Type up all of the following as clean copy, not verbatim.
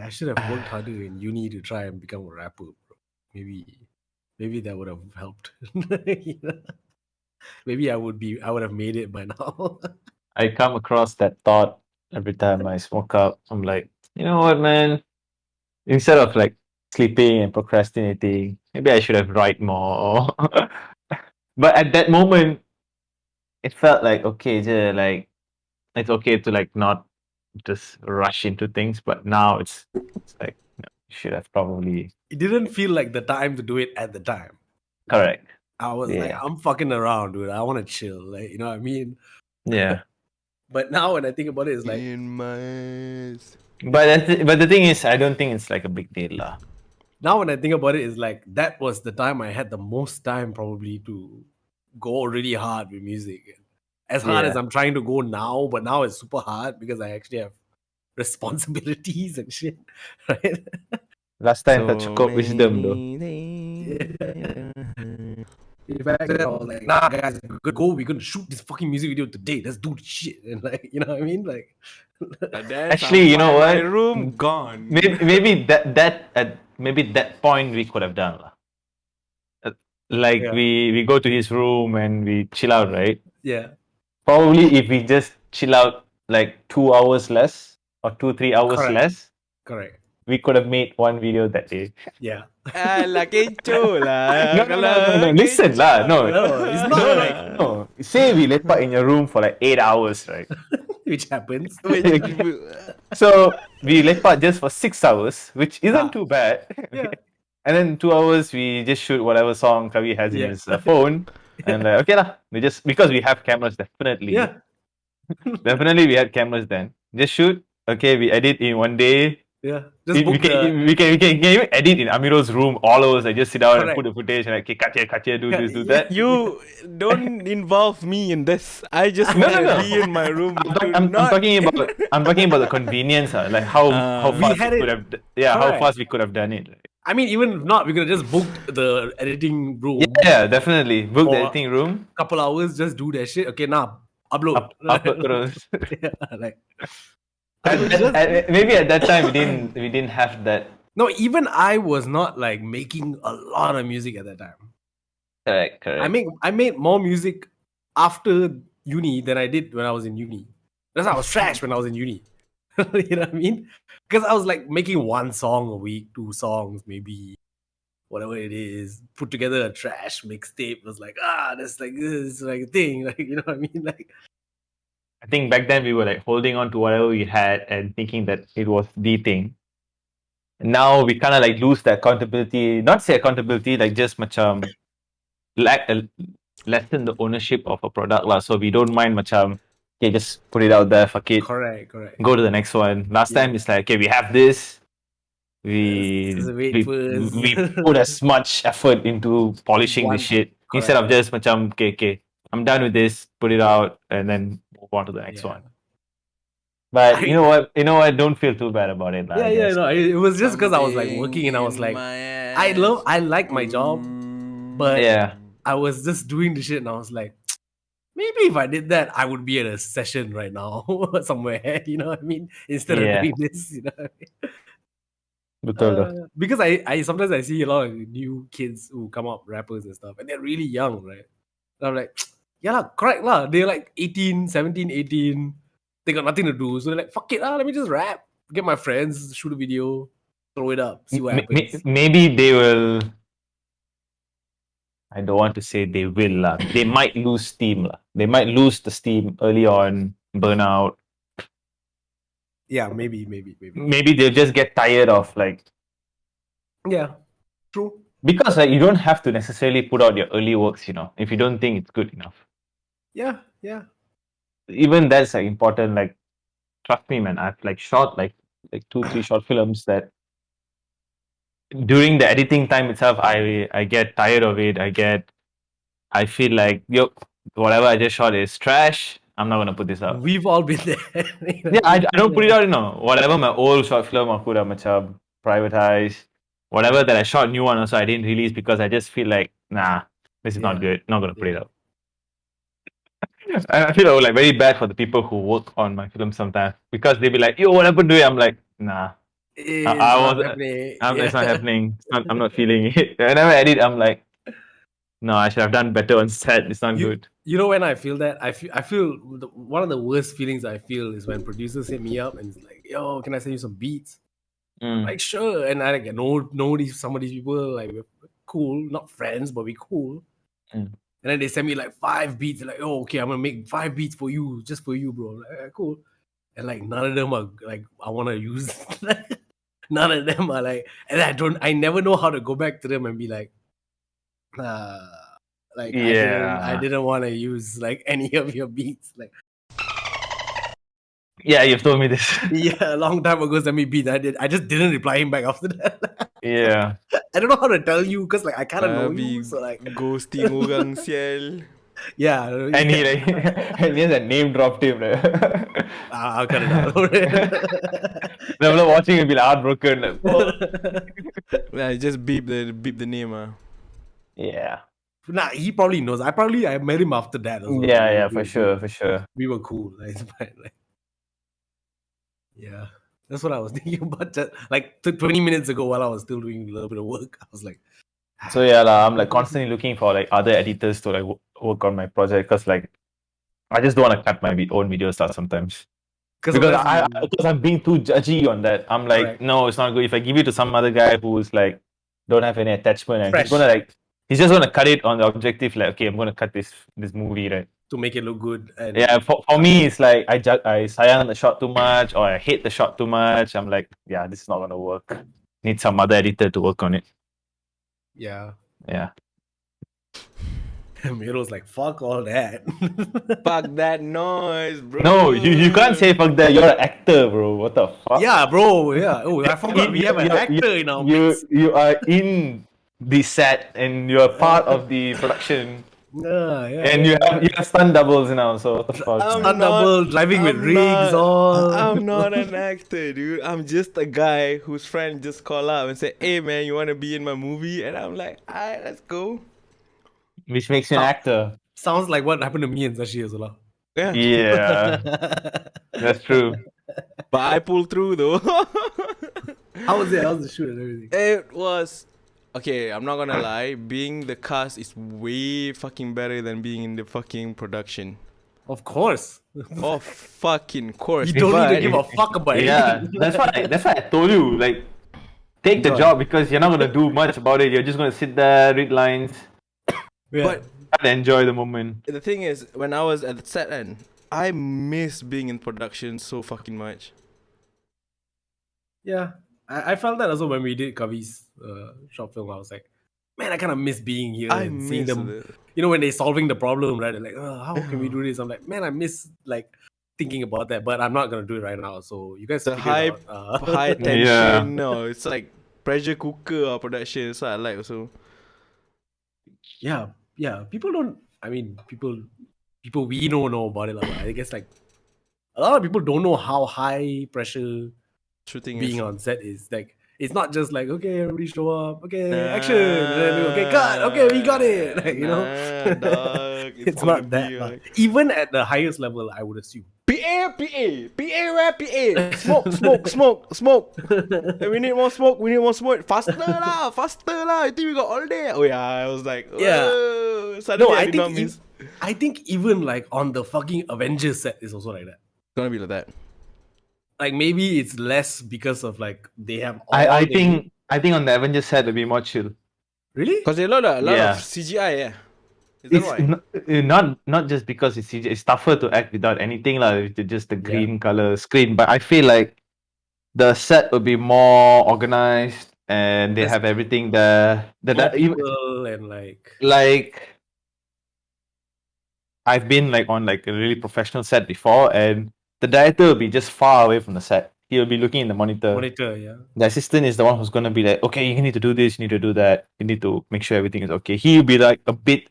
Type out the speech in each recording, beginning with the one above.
I should have worked harder in uni to try and become a rapper, bro. Maybe that would have helped. You know? Maybe I would have made it by now. I come across that thought every time I smoke up. I'm like, you know what, man? Instead of like sleeping and procrastinating, maybe I should have write more. But at that moment, it felt like okay, like it's okay to like not just rush into things. But now it's like no, you should have probably It didn't feel like the time to do it at the time. correct. I was like, Yeah, I'm fucking around, dude. I want to chill. Like, you know what I mean? yeah. But now when I think about it, it's like, In my eyes. But the thing is, I don't think it's like a big deal, lah. now when I think about it, it's like that was the time I had the most time probably to go really hard with music. As hard as Yeah. I'm trying to go now, but now it's super hard because I actually have responsibilities and shit. Right? Last time tak cukup wisdom though. In fact, I was like, nah, guys, we're gonna go. We're gonna shoot this fucking music video today. Let's do the shit. And like, you know what I mean? Like, Actually, you know My what? room gone. Maybe maybe that point we could have done lah. Like Yeah. we go to his room and we chill out, right? Yeah. Probably if we just chill out like 2 hours less or 2-3 hours Correct. less, Correct. we could have made one video that day. Yeah. Alah, kecoh lah. No. Listen lah, no. No, it's not No, like no. Say we lepak in your room for like 8 hours, right? which happens. So we lepak just for 6 hours, which isn't Ah. too bad. Yeah. And then 2 hours we just shoot whatever song Kavi has in Yeah. his phone. And okay lah, we just because we have cameras definitely. Yeah. Definitely we had cameras then. Just shoot. Okay, we edit in one day. Yeah. Just book We can even edit in Amiro's room. All of us, I just sit down and Correct. put the footage and like, okay, cut here, do Yeah, this, do yeah. that. You don't involve me in this. I just No, want to no. be in my room. I'm talking about the convenience, like how We fast had we it- could have how Correct. fast we could have done it. I mean, even if not, we could have just booked the editing room. Yeah, definitely. Book the Or- editing room. Couple hours, just do that shit. Okay, now upload. Upload terus. Yeah, like Maybe at that time we didn't have that. no, even I was not like making a lot of music at that time. Correct. I made more music after uni than I did when I was in uni. That's why I was trash when I was in uni. You know what I mean? Because I was like making one song a week, 2 songs, maybe whatever it is. Put together a trash mixtape. Was like, this is like a thing. Like, you know what I mean? Like, I think back then we were like holding on to whatever we had and thinking that it was the thing. Now we kind of like lose the accountability. Not say accountability, like just macam lessen the ownership of a product lah. So we don't mind macam okay, just put it out there, fuck it, correct. go to the next one. Last Yeah. time it's like okay, we have this. We Yes, wait first. we put as much effort into polishing the One- shit instead of just macam okay, I'm done with this, put it out, and then move on to the next Yeah. one. But you know what? Don't feel too bad about it. lah, I Yeah, guess. no, it was just because I was like working and I was like, I like my job, but Yeah. I was just doing the shit and I was like, maybe if I did that, I would be at a session right now somewhere. You know what I mean? Instead Yeah. of doing this, you know what I mean? Betul tu. Because I sometimes I see a lot of new kids who come up, rappers and stuff, and they're really young, right? And I'm like, yeah, lah, correct lah. They're like 18, 17, 18. They got nothing to do. So they're like, fuck it lah, let me just rap. Get my friends, shoot a video, throw it up, see what happens. Maybe they will. I don't want to say they will lah. They might lose steam lah. They might lose the steam early on, burn out. Yeah, maybe. Maybe they'll just get tired of like Yeah, true. because like you don't have to necessarily put out your early works, if you don't think it's good enough. Yeah. Even that's like important. Like trust me, man. I've like shot like 2-3 short films that during the editing time itself, I get tired of it. I feel like whatever I just shot is trash. I'm not gonna put this out. We've all been there. Yeah, I don't put it out. Whatever my old short film aku dah macam privatize. Whatever that I shot new one also I didn't release because I just feel like nah, this is not good. Not gonna put it out. I feel very bad for the people who work on my film sometimes because they be like, yo, what happened to it? I'm like, nah. It's I not was. happening. It's not happening. I'm not feeling it. Whenever I edit, I'm like, no, I should have done better on set. It's not good. You know when I feel that one of the worst feelings I feel is when producers hit me up and it's like, yo, can I send you some beats? I'm Mm. like, sure. And I like know some of these people, like we're cool, not friends, but we cool. Mm. And then they send me like 5 beats. They're like, oh, okay, I'm gonna make 5 beats for you, just for you, bro. I'm like, "Yeah, cool." And like none of them are like I wanna use. None of them are like, and I never know how to go back to them and be like, like I Yeah. didn't want to use like any of your beats. Like, Yeah, you've told me this. yeah, a long time ago, send me beats. I just didn't reply him back after that. Yeah. I don't know how to tell you because like I kind of know Be you, so like ghosting orang sial. yeah. And he like, and he has a name dropped him. Like. I'll cut it out. Never watching will be like heartbroken. Like, oh. Yeah, just beep the name. Yeah. Nah, he probably knows. I met him after that. As well. Yeah, for sure. We were cool. Like, it's fine, like, yeah, that's what I was thinking about. Just, like 20 minutes ago, while I was still doing a little bit of work, I was like, So yeah, I'm like constantly looking for like other editors to like work on my project because like I just don't want to cut my own videos out sometimes because I'm being too judgy on that. I'm like, Correct. no, it's not good. If I give it to some other guy who's like don't have any attachment and Fresh. he's just gonna cut it on the objective. Like, okay, I'm gonna cut this movie, right? To make it look good. And Yeah, for me, it's like I sayang the shot too much or I hate the shot too much. I'm like, yeah, this is not gonna work. Need some other editor to work on it. yeah, Yeah. Miro's like, fuck all that. Fuck that noise, bro. No, you can't say fuck that. You're an actor, bro. What the fuck? Yeah, bro. Yeah. Oh, I forgot we have an actor in our mix. You are in the set and you're part of the production. And you have stunt doubles now, so what the fuck? Stunt double, driving with rigs on. I'm not an actor, dude. I'm just a guy whose friend just call up and say, "Hey, man, you want to be in my movie?" And I'm like, "Alright, let's go." Which makes you an actor. Sounds like what happened to me and Sashi as well. Yeah, that's true. But I pulled through though. How was it? How was the shoot and everything? It was okay. I'm not gonna lie. Being the cast is way fucking better than being in the fucking production. Of course. Oh fucking course. You don't need to give a fuck about it. Yeah, that's why I told you, like, take the job because you're not gonna do much about it. You're just gonna sit there, read lines, But and enjoy the moment. the thing is, when I was at the set end, I miss being in production so fucking much. Yeah. I felt that also when we did Kavi's short film. I was like, man, I kind of miss being here I and seeing miss them. it. You know, when they're solving the problem, right? They're like, oh, how can we do this? I'm like, man, I miss like thinking about that, but I'm not gonna do it right now. So you guys The figure high, it out. high tension. Yeah. No, it's like pressure cooker or production. So I like also. Yeah. People don't. I mean, people we don't know about it. But I guess like a lot of people don't know how high pressure Shooting being is on set is. Like, it's not just like, okay, everybody show up, okay, action, and then okay, cut, okay, we got it. Like, you know, dog, it's gonna not that. be But like, even at the highest level, I would assume. PA, where PA? Smoke. Hey, we need more smoke. Faster lah. I think we got all day. Oh yeah, I was like, Yeah. whoa. Suddenly No, I did not miss. I think even like on the fucking Avengers set is also like that. It's gonna be like that. Like maybe it's less because of like they have. I think on the Avengers set it'll be more chill. Really? Because there's a lot Yeah. of CGI, yeah. Is that It's why? not just because it's CGI. It's tougher to act without anything with just the green color screen. But I feel like the set will be more organized and they Yes. have everything there. More people and Like I've been like on like a really professional set before, and the director will be just far away from the set. He will be looking in the monitor. yeah. The assistant is the one who's gonna be like, okay, you need to do this, you need to do that, you need to make sure everything is okay. He'll be like a bit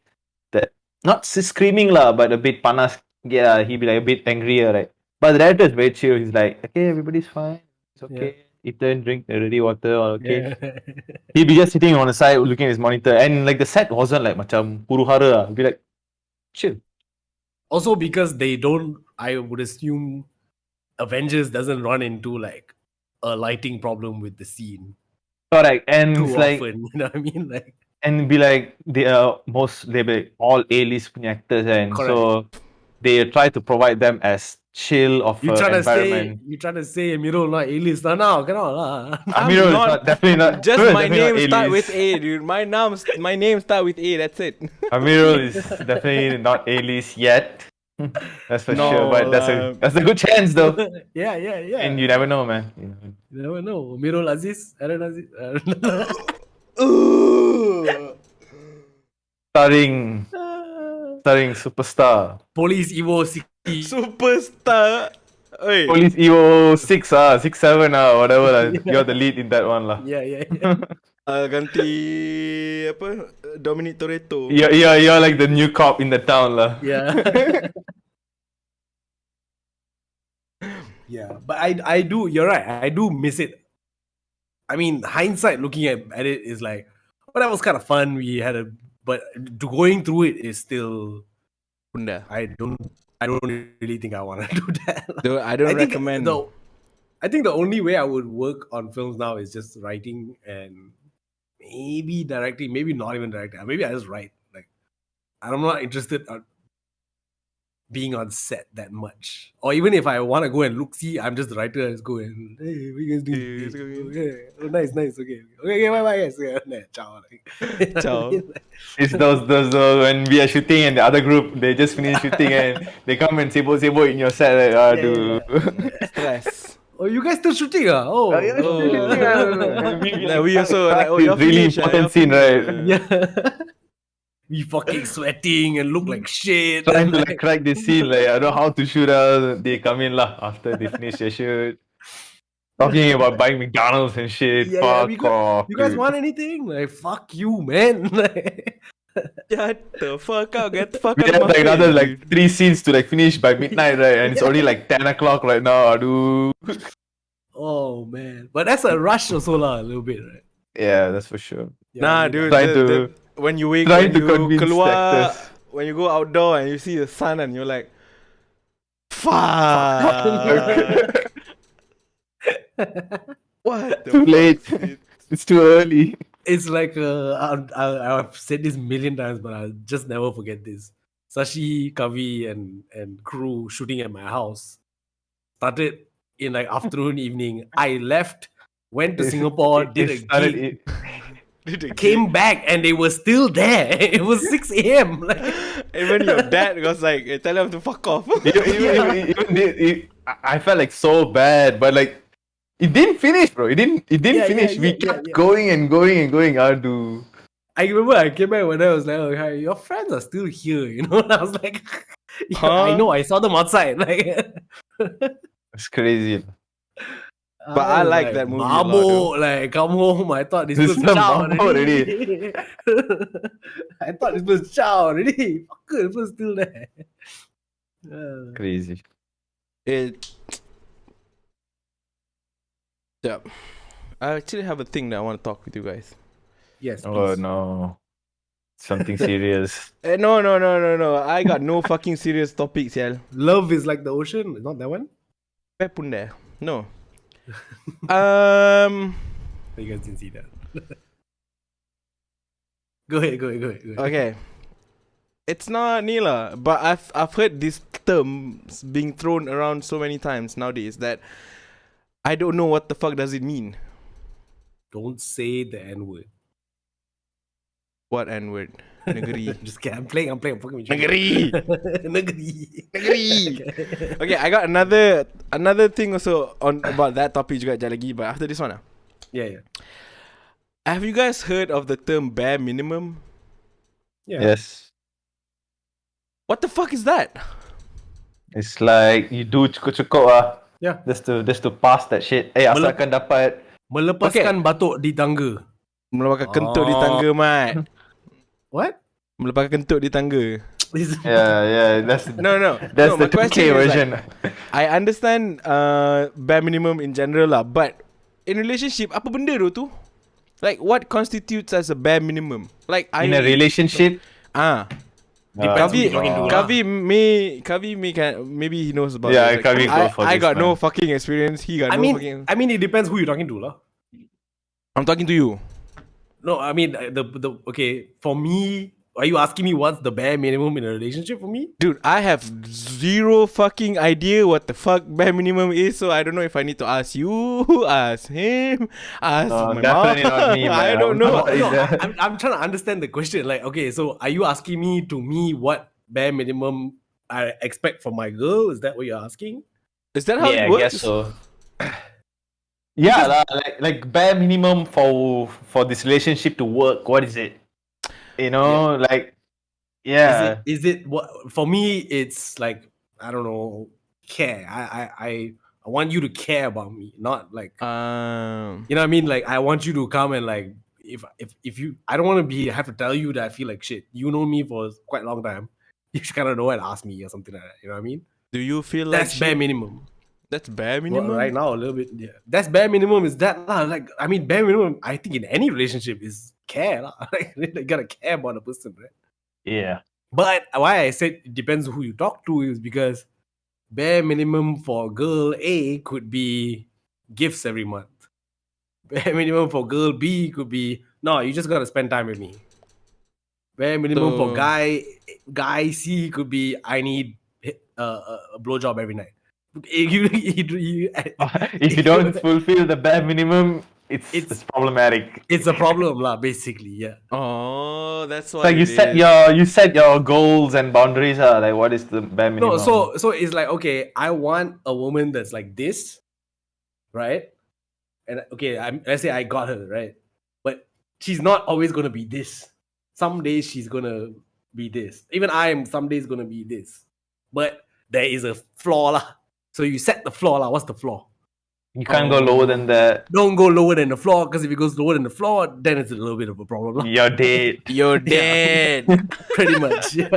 not screaming lah, but a bit panas. Yeah, he'll be like a bit angrier, right? But the director is very chill. He's like, okay, everybody's fine. It's okay. Eat and drink already water, all okay. Yeah. He'll be just sitting on the side looking at his monitor, and like the set wasn't like macam huru-hara. He'll be like, chill. Also because they don't. I would assume Avengers doesn't run into like a lighting problem with the scene Correct. And too it's like, often. You know what I mean? Like, and be like they be all A-list punya actors, and correct. so they try to provide them as chill of You trying to say environment. Amirul not A-list now? Cannot lah. Amirul is not definitely not. Just Amirul is my definitely name not start A-list. with A, dude. My name start with A. That's it. Amirul is definitely not A-list yet. That's for No, sure. But that's a good chance though. yeah. And you never know, man. You never know. Amirul Aziz, Aaron Aziz. Starring superstar. Police Evo 60. Superstar. Oi. Police Evo 6 6 7 whatever lah. You're the lead in that one lah. Yeah. Ganti apa? Dominic Toretto. You're like the new cop in the town lah. Yeah. Yeah, but I do. You're right. I do miss it. I mean, hindsight, looking at it is like, oh, that was kind of fun. We had but going through it is still. Bunda. I don't really think I want to do that. I don't recommend. I think the only way I would work on films now is just writing and maybe directing. Maybe not even directing. Maybe I just write. Like, I'm not interested in being on set that much. Or even if I want to go and see, I'm just the writer. I just go and, hey, what you guys doing? Okay. Oh, nice. Okay, bye, guys. Yeah, ciao. Ciao. It's those when we are shooting and the other group they just finish shooting and they come and sebo in your set like aduh. Stress. Oh, you guys still shooting? Oh, We also like, oh, you're really finished, important scene, right? Yeah. We fucking sweating and look like shit. Trying to like crack this scene, like I don't know how to shoot. They come in lah after they finish their shoot, talking about buying McDonald's and shit. Fuck off. You guys dude. want anything? Like, fuck you, man. Get the fuck out. Get the fuck We out. have of like my another face, like 3 scenes to like finish by midnight, right? And it's already like 10 o'clock right now. Aduh. Oh man, but that's a rush also lah, a little bit, right? Yeah, that's for sure. Yeah, Nah, I mean, dude. When you wake, Trying when to you convince the keluar, actors. when you go outdoor and you see the sun and you're like, fuck. What? The Too late. fuck? It's too early. It's like I've said this 1,000,000 times, but I'll just never forget this. Sashi, Kavi, and crew shooting at my house started in like afternoon, evening. I left, went to Singapore, did a gig, came back, and they were still there. It was 6 a.m. Like, Even your dad was like, hey, tell them to fuck off. I felt like so bad, but like it didn't finish, bro. It didn't finish. We kept going and going. Aduh. I remember I came back when I was like, oh, hi, your friends are still here, you know? And I was like, yeah, Huh? I know, I saw them outside. Like, It's crazy. But I was like that movie a lot, Mabo, like, come home. I thought this was This is Chow Mabo already. I thought this was Chow already. Fucker, it was still there. Crazy. Yeah. I actually have a thing that I want to talk with you guys. Yes. Oh please. no. Something serious. No. I got no fucking serious topics, yeah. Love is like the ocean. Not that one? Where pun there? No. You guys didn't see that. Go ahead. Okay. It's not Nila, but I've heard this term being thrown around so many times nowadays that I don't know what the fuck does it mean. Don't say the N-word. What N-word? Negeri. Just kidding. I'm playing fucking with you. Negeri. Negeri. Okay, I got another thing also on about that topic juga sekejap lagi, but after this one. Yeah. Have you guys heard of the term bare minimum? Yeah. Yes. What the fuck is that? It's like you do cukup Yeah. Just to pass that shit. Asalkan dapat. Melepaskan batuk di tangga. Melepaskan kentut di tangga, Mat. What? Melepaskan kentut di tangga. Yeah. That's No. That's My the question 2K is version. like, I understand bare minimum in general lah, but in relationship, apa benda tu? Like, what constitutes as a bare minimum? Like, In a relationship, Depends who you're talking to. lah. Kavi maybe he knows about Yeah, this. Kavi go for I this got no one. fucking experience. He got I no mean, fucking. I mean, it depends who you're talking to, lah. I'm talking to you. No, I mean the okay. For me, are you asking me what's the bare minimum in a relationship for me? Dude, I have zero fucking idea what the fuck bare minimum is, so I don't know if I need to ask you, ask him, ask No, my mom. definitely not me, I man. don't know. I'm No, not- I'm trying to understand the question. Like, okay, so are you asking me what bare minimum I expect from my girl? Is that what you're asking? Is that how Yeah, it I works? guess so. Yeah, like bare minimum for this relationship to work. What is it? You know, like yeah. Is it what for me? It's like, I don't know, care. I want you to care about me, not like you know what I mean. Like, I want you to come and like if you, I don't want to have to tell you that I feel like shit. You know me for quite a long time. You should kind of know and ask me or something like that. You know what I mean? Do you feel like That's bare minimum. That's bare Well, minimum? right now, a little bit. Yeah, that's bare minimum. Is that lah? Like, I mean, bare minimum. I think in any relationship is care lah. Like, you gotta care about the person, right? Yeah. But why I said it depends who you talk to is because bare minimum for girl A could be gifts every month. Bare minimum for girl B could be no, you just gotta spend time with me. Bare minimum for So- guy C could be I need a blowjob every night. If you don't fulfill the bare minimum, it's problematic. It's a problem lah, basically. Yeah. Oh, that's It's why like you set your goals and boundaries. Like what is the bare minimum? No, so it's like, okay, I want a woman that's like this, right? And okay, let's say I got her, right? But she's not always gonna be this. Some days she's gonna be this. Even I am some days gonna be this. But there is a flaw lah. So you set the flaw lah. What's the flaw? You can't go lower than that. Don't go lower than the floor, because if it goes lower than the floor, then it's a little bit of a problem lah. You're dead. You're dead. Pretty much. Yeah.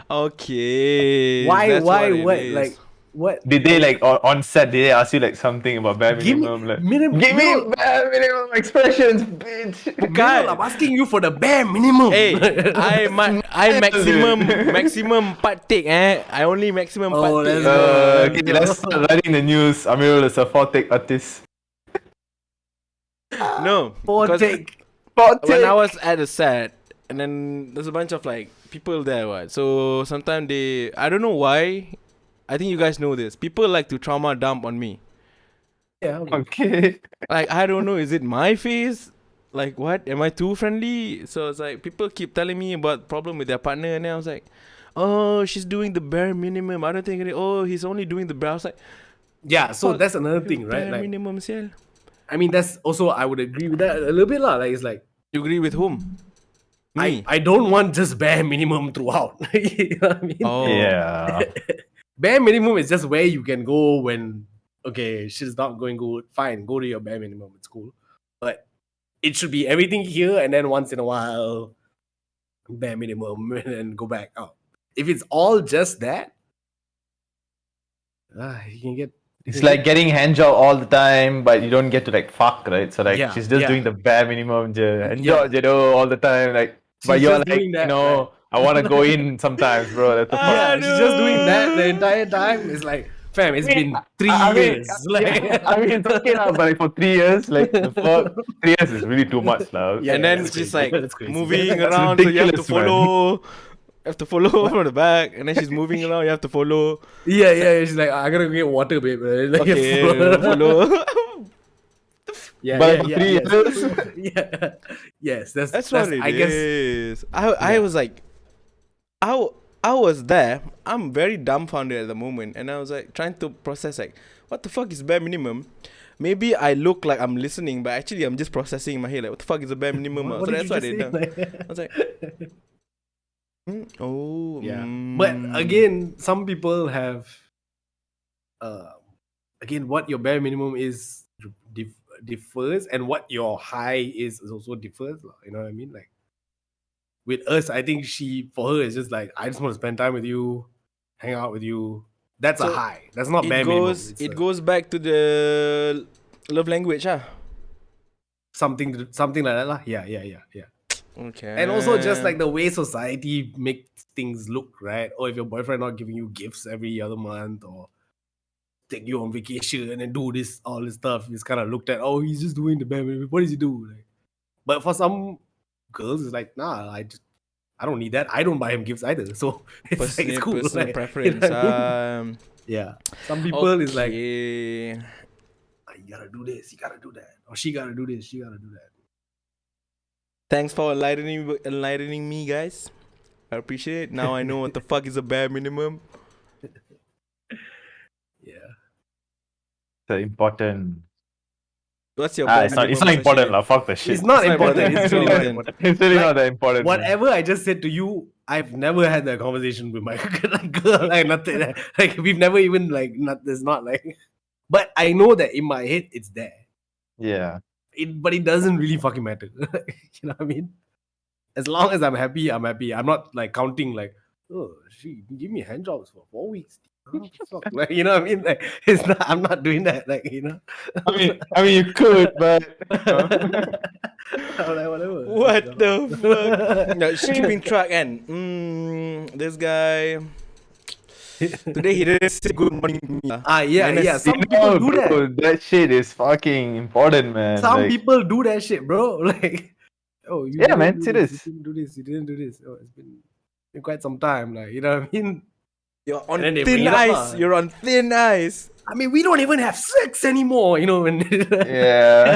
Okay. Why? that's Why? it What? is. Like what? Did they like on set? Did they ask you like something about bare Give me minimum? Like, minimum. give me bare minimum expressions, bitch. God, I'm asking you for the bare minimum. Hey, I maximum 4 take I only maximum 4 Oh, take. that's Okay, let's start writing the news. Amirul is a 4-take artist. No, Four 'cause take. when I was at the set, and then there's a bunch of like people there, what? So sometimes I don't know why. I think you guys know this. People like to trauma dump on me. Yeah. Okay. Okay. Like, I don't know, is it my face? Like, what? Am I too friendly? So it's like people keep telling me about problem with their partner, and then I was like, oh, she's doing the bare minimum. I don't think he's only doing the bare. I was like, Yeah. So fuck, that's another thing, right? bare Like, minimum, sial. I mean, that's also, I would agree with that a little bit lah. Like, it's like You agree with whom? Me. I don't want just bare minimum throughout. You know what I mean? Oh. Yeah. Bare minimum is just where you can go when, okay, shit's not going good. Fine, go to your bare minimum. It's cool. But it should be everything here, and then once in a while, bare minimum, and then go back out. If it's all just that, you can get. It's like getting hand job all the time, but you don't get to like fuck, right? So like Yeah, she's just yeah. doing the bare minimum, hand Yeah. job, all the time. Like, but She's you're just like, doing that, I want to go in sometimes, bro. That's the fuck. Yeah, she's just doing that the entire time. It's like, fam, it's been 3 years. Like, I mean, it's okay now, but like for 3 years, like the fuck, 3 years is really too much now. Yeah, And then that's she's crazy. like That's crazy. moving That's around, so you have to ridiculous, man. follow. You have to follow from the back, and then she's moving around. You have to follow. yeah. She's like, I gotta go get water, babe. Like, Okay, follow. Yeah, But yeah, for yeah, 3 yes. years, Yeah. Yes, That's what it I guess. is. I was like, I was there. I'm very dumbfounded at the moment, and I was like trying to process like, what the fuck is bare minimum? Maybe I look like I'm listening, but actually I'm just processing in my head like, what the fuck is the bare minimum? What So did that's you what just it done. say? I was like, oh, Yeah. But again, some people have again, what your bare minimum is differs, and what your high is also differs. You know what I mean? Like with us, I think for her, it's just like, I just want to spend time with you, hang out with you. That's a So high. That's not it bare minimum. goes It's it goes back to the love language, something like that, lah. Yeah. Okay. And also just like the way society makes things look, right? Or if your boyfriend not giving you gifts every other month or take you on vacation and then do this, all this stuff, it's kind of looked at, oh, he's just doing the bare minimum. What does he do? Like, but for some girls, it's like, nah, I don't need that. I don't buy him gifts either. So it's like, it's cool. Personal Like, preference. you know what I mean? Yeah. Some people is like, okay. "Ah, you gotta do this, you gotta do that. Or she gotta do this, she gotta do that. Thanks for enlightening me, guys. I appreciate it. Now I know what the fuck is a bare minimum. Yeah. The important. What's your bare It's not minimum? important, lah. Fuck the shit. It's not It's not important. important. It's really not important. It's really Like, not that important. man. Whatever I just said to you, I've never had that conversation with my like, girl. Like nothing. Like we've never even like not. There's not like. But I know that in my head it's there. Yeah. But it doesn't really fucking matter. You know what I mean? As long as I'm happy, I'm happy. I'm not like counting like, oh, she give me hand jobs for 4 weeks. Oh, fuck. Like, you know what I mean? Like it's not. I'm not doing that. Like you know. I mean, you could, but I'm like, whatever. What the fuck? No, she's keeping track and this guy today he didn't say good morning to me. Yeah, Minus yeah. Some you people know, do that. bro, that shit is fucking important, man. Some Like, people do that shit, bro. Like, oh, you Yeah, didn't man, do serious. this, you didn't do this, you didn't do this. Oh, it's been quite some time. Like, you know what I mean? You're on And then they bring thin it up, ice. lah. You're on thin ice. I mean, we don't even have sex anymore, you know. And yeah.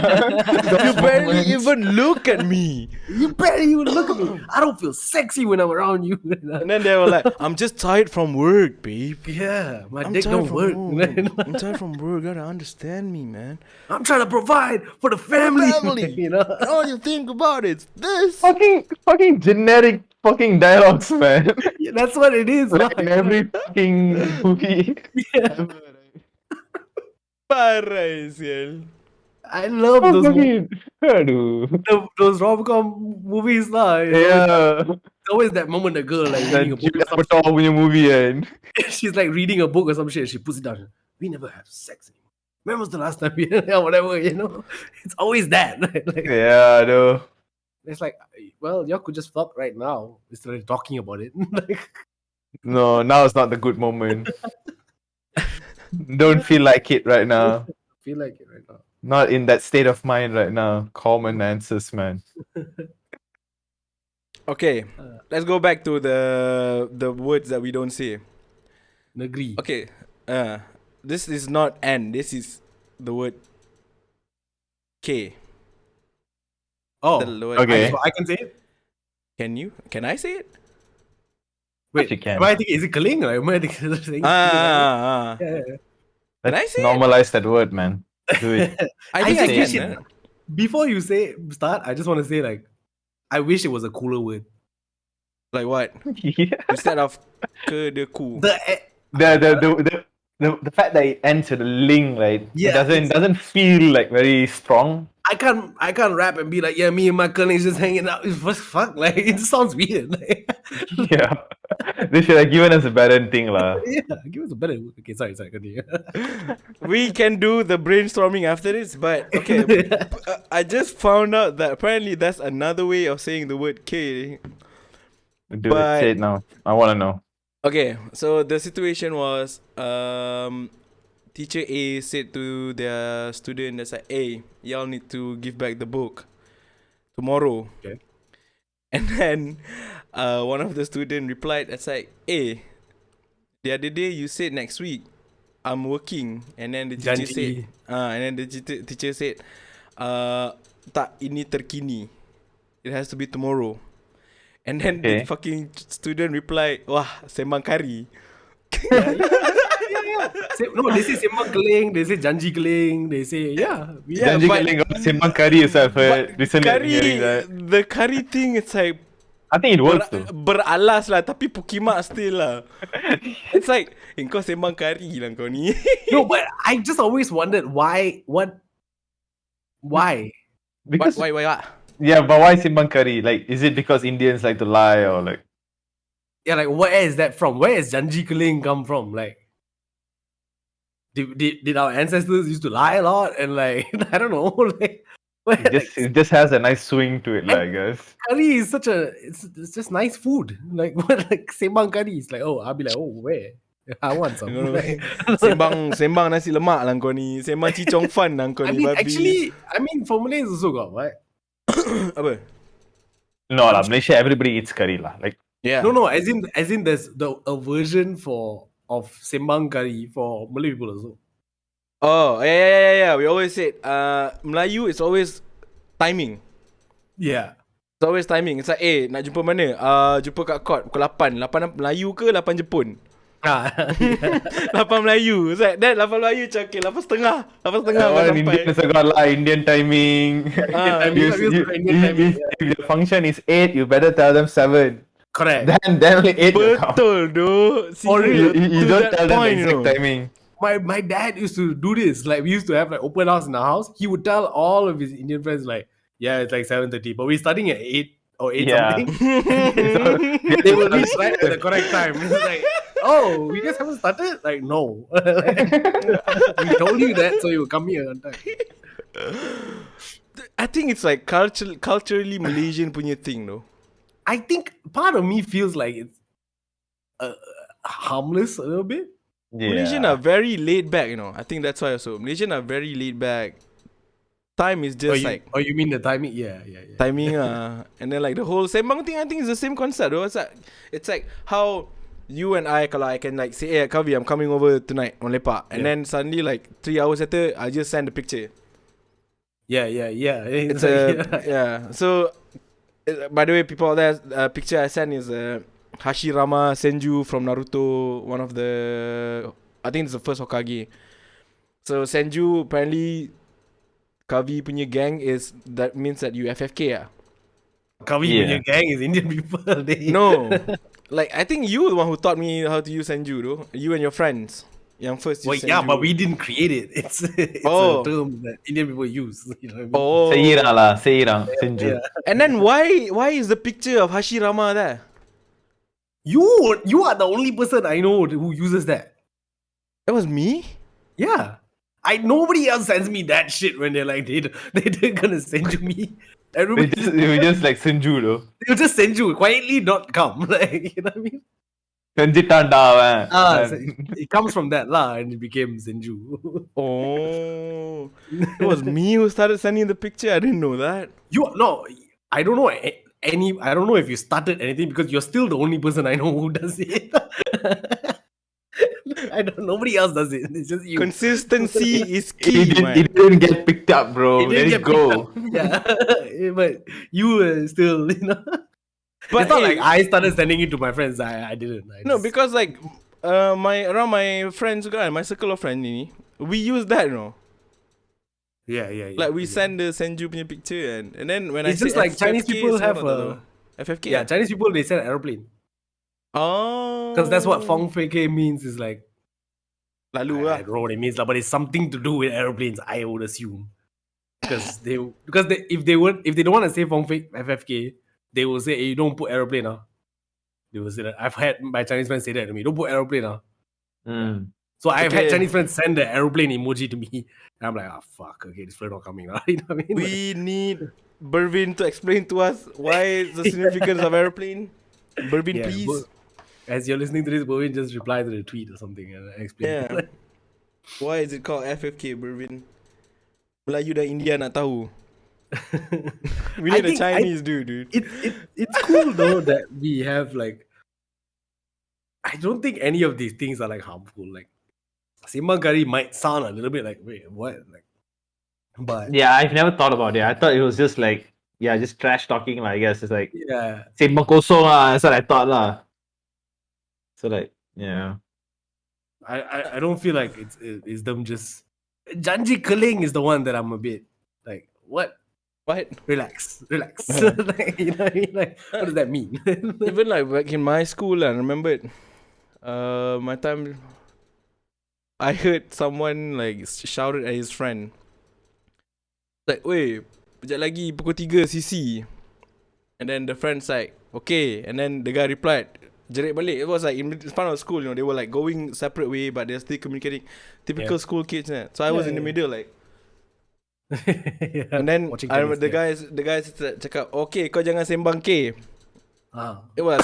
You barely even look at me. you barely even look at me. I don't feel sexy when I'm around you. And then they were like, I'm just tired from work, babe. Yeah, my I'm dick tired don't from work. work. I'm tired from work. You gotta understand me, man. I'm trying to provide for the family. Family. You know? And all you think about is this. fucking generic fucking dialogues, man. Yeah, that's what it is. Like in lah. every fucking movie. Yeah. Parah, sial. I love Oh, those fucking, aduh. those rom-com movies lah. You know? Yeah. It's always that moment the girl like Dan reading a book. Julia Apatow punya movie kan. She's like reading a book or some shit. She puts it down. We never have sex anymore. When was the last time we yeah, whatever, you know? It's always that. Like, Yeah, aduh. it's like, well, y'all could just fuck right now instead of talking about it. Like, No, now it's not the good moment. Don't feel like it right now. feel like it right now. Not in that state of mind right now. Common answers, man. Okay, let's go back to the words that we don't say. Agree. Okay, this is not N. This is the word K. Oh, The word Okay. so I can say it? Can you? Can I say it? Wait, you can. am I thinking, is it Kaling? Or am I thinking, saying Ah. yeah. Can I Let's say it? normalize that word, man. Do it. I think I I think we can. should- Before you say start, I just want to say like, I wish it was a cooler word. Like what? Yeah. Instead of ke de ku. The fact that it ends with a ling, right? Yeah, It doesn't feel like very strong. I can't rap and be like, yeah, me and my colleagues just hanging out. It's just fuck, like it just sounds weird. Like, Yeah. They should have given us a better thing, lah. yeah, give us a better. Okay, sorry, continue. We can do the brainstorming after this, but okay. I just found out that apparently that's another way of saying the word K. Do But- it. Say it now. I want to know. Okay, so the situation was teacher A said to their student that's like, hey, y'all need to give back the book tomorrow. Okay. And then one of the student replied, that's like, hey, the other day you said next week. I'm working. And then the teacher Janji. said and then the teacher said, tak, ini terkini. It has to be tomorrow. And then the Okay. fucking student replied, wah, sembang kari. No, they say sembang keling, they say janji keling, they say Yeah, Janji but- Keling got Sembang Kari itself. Recently I've been hearing that. the curry thing, it's like I think it works though. beralas lah, tapi pukimak still lah. It's like, kau sembang kari lah kau ni. No, but I just always wondered why. Because Why? yeah, but why Sembang Kari? Like, is it because Indians like to lie or like? Yeah, like where is that from? Where is janji keling come from? Like, did our ancestors used to lie a lot and like I don't know, like It just has a nice swing to it, I guess. Curry is it's just nice food. Like what, like sembang curry is like, oh, I'll be like, oh, where? I want some. Like, Sembang nasi lemak lah kau ni. Sembang cicong fan lah kau I ni, mean, babi. actually, for Malays also got what? Apa? No lah, Malaysia everybody eats curry lah. Like Yeah. No, as in there's a version of sembang curry for Malay people also. Oh, yeah. We always said, Melayu is always timing. Yeah. It's always timing. It's like, nak jumpa mana? Jumpa kat court pukul 8. 8 Melayu ke 8 Jepun? 8 Melayu. It's like, that 8 Melayu macam, okay, 8.30. 8.30 Indian is a god lah, Indian timing. If the function is 8, you better tell them 7. Correct. Then only 8 will come. Betul, dude. For real. You don't tell them the exact timing. My dad used to do this. Like, we used to have like open house in our house. He would tell all of his Indian friends like, yeah, it's like 7:30, but we're starting at 8 or 8 Yeah. something. They will reach right at the correct time. It's like, oh, we just haven't started? Like, no. We told you that, so you will come here on time. I think it's like culturally Malaysian punya thing, though. I think part of me feels like it's harmless a little bit. Malaysian are very laid back, you know. I think that's why also. Malaysian are very laid back. Time is just you mean the timing? Yeah. timing, and then like the whole sembang thing, I think is the same concept, though. It's like how you and I, kalau I can like say, hey Kavi, I'm coming over tonight on lepak, and then suddenly like 3 hours later, I just send the picture. Yeah. It's So, by the way, people out there, picture I sent is Hashirama Senju from Naruto, one of the, I think it's the first Hokage. So Senju, apparently Kavi punya gang that means that you FFK ah. Kavi punya gang is Indian people. No. Like, I think you were the one who taught me how to use Senju, though. You and your friends. Yang first use Senju. Yeah, but we didn't create it. It's a term that Indian people use. You know what I mean? Oh. Seirang, Senju. Yeah. And then why is the picture of Hashirama there? You are the only person I know who uses that. That was me? Yeah. Nobody else sends me that shit when they're like they're gonna send to me. Everybody They just like Senju though. they'll just send you quietly, not come. Like, you know what I mean? Senjitanda So it comes from that lah, and it became Senju. Oh. It was me who started sending the picture. I didn't know that. I don't know I don't know if you started anything because you're still the only person I know who does it. Nobody else does it. It's just you. Consistency is key, man. It didn't get picked up, bro. Let it go. Yeah, but you were still, you know. But it's not like I started sending it to my friends. I didn't. No, because like around my friends, my circle of friends, we use that, you know. Yeah. Like we send the Senju punya picture and then when it's I just say like FFK, Chinese people have FFK. Yeah, Chinese people they send aeroplane. Oh. Because that's what Fong Fei means is like. Lalu I don't know what it means, but it's something to do with aeroplanes. I would assume because if they don't want to say Fong Fei FFK, they will say, hey, you don't put aeroplane. They will say that. I've had my Chinese friends say that to me. Don't put aeroplane. So I've had Chinese friends send the aeroplane emoji to me. And I'm like, fuck, okay, this flight not coming. You know what I mean? We need Bervin to explain to us why the significance of aeroplane. Bervin, please. As you're listening to this, Bervin just reply to the tweet or something and explain. Yeah. Why is it called FFK, Bervin? Melayu dan India nak tahu. We need a Chinese dude. It's cool though that we have like. I don't think any of these things are like harmful. Like, Simbang Kari might sound a little bit like, wait, what? Like, but yeah, I've never thought about it. I thought it was just like, just trash talking. I guess it's like, Simbang kosong lah. That's what I thought lah. So like, yeah. I don't feel like it's them just. Janji Keling is the one that I'm a bit like, what? What? Relax. Like, you know what I mean? Like, what does that mean? Even like back in my school, I remember it. My time, I heard someone like shouted at his friend. Like, wait, sekejap lagi pukul 3 CC. And then the friend's like, okay. And then the guy replied, jerit balik. It was like in front of school, you know, they were like going separate way, but they're still communicating. Typical school kids. So I was in the middle, like, Yeah, And then watching I remember tennis, the guys cakap, okay, kau jangan sembang K. Ah. It was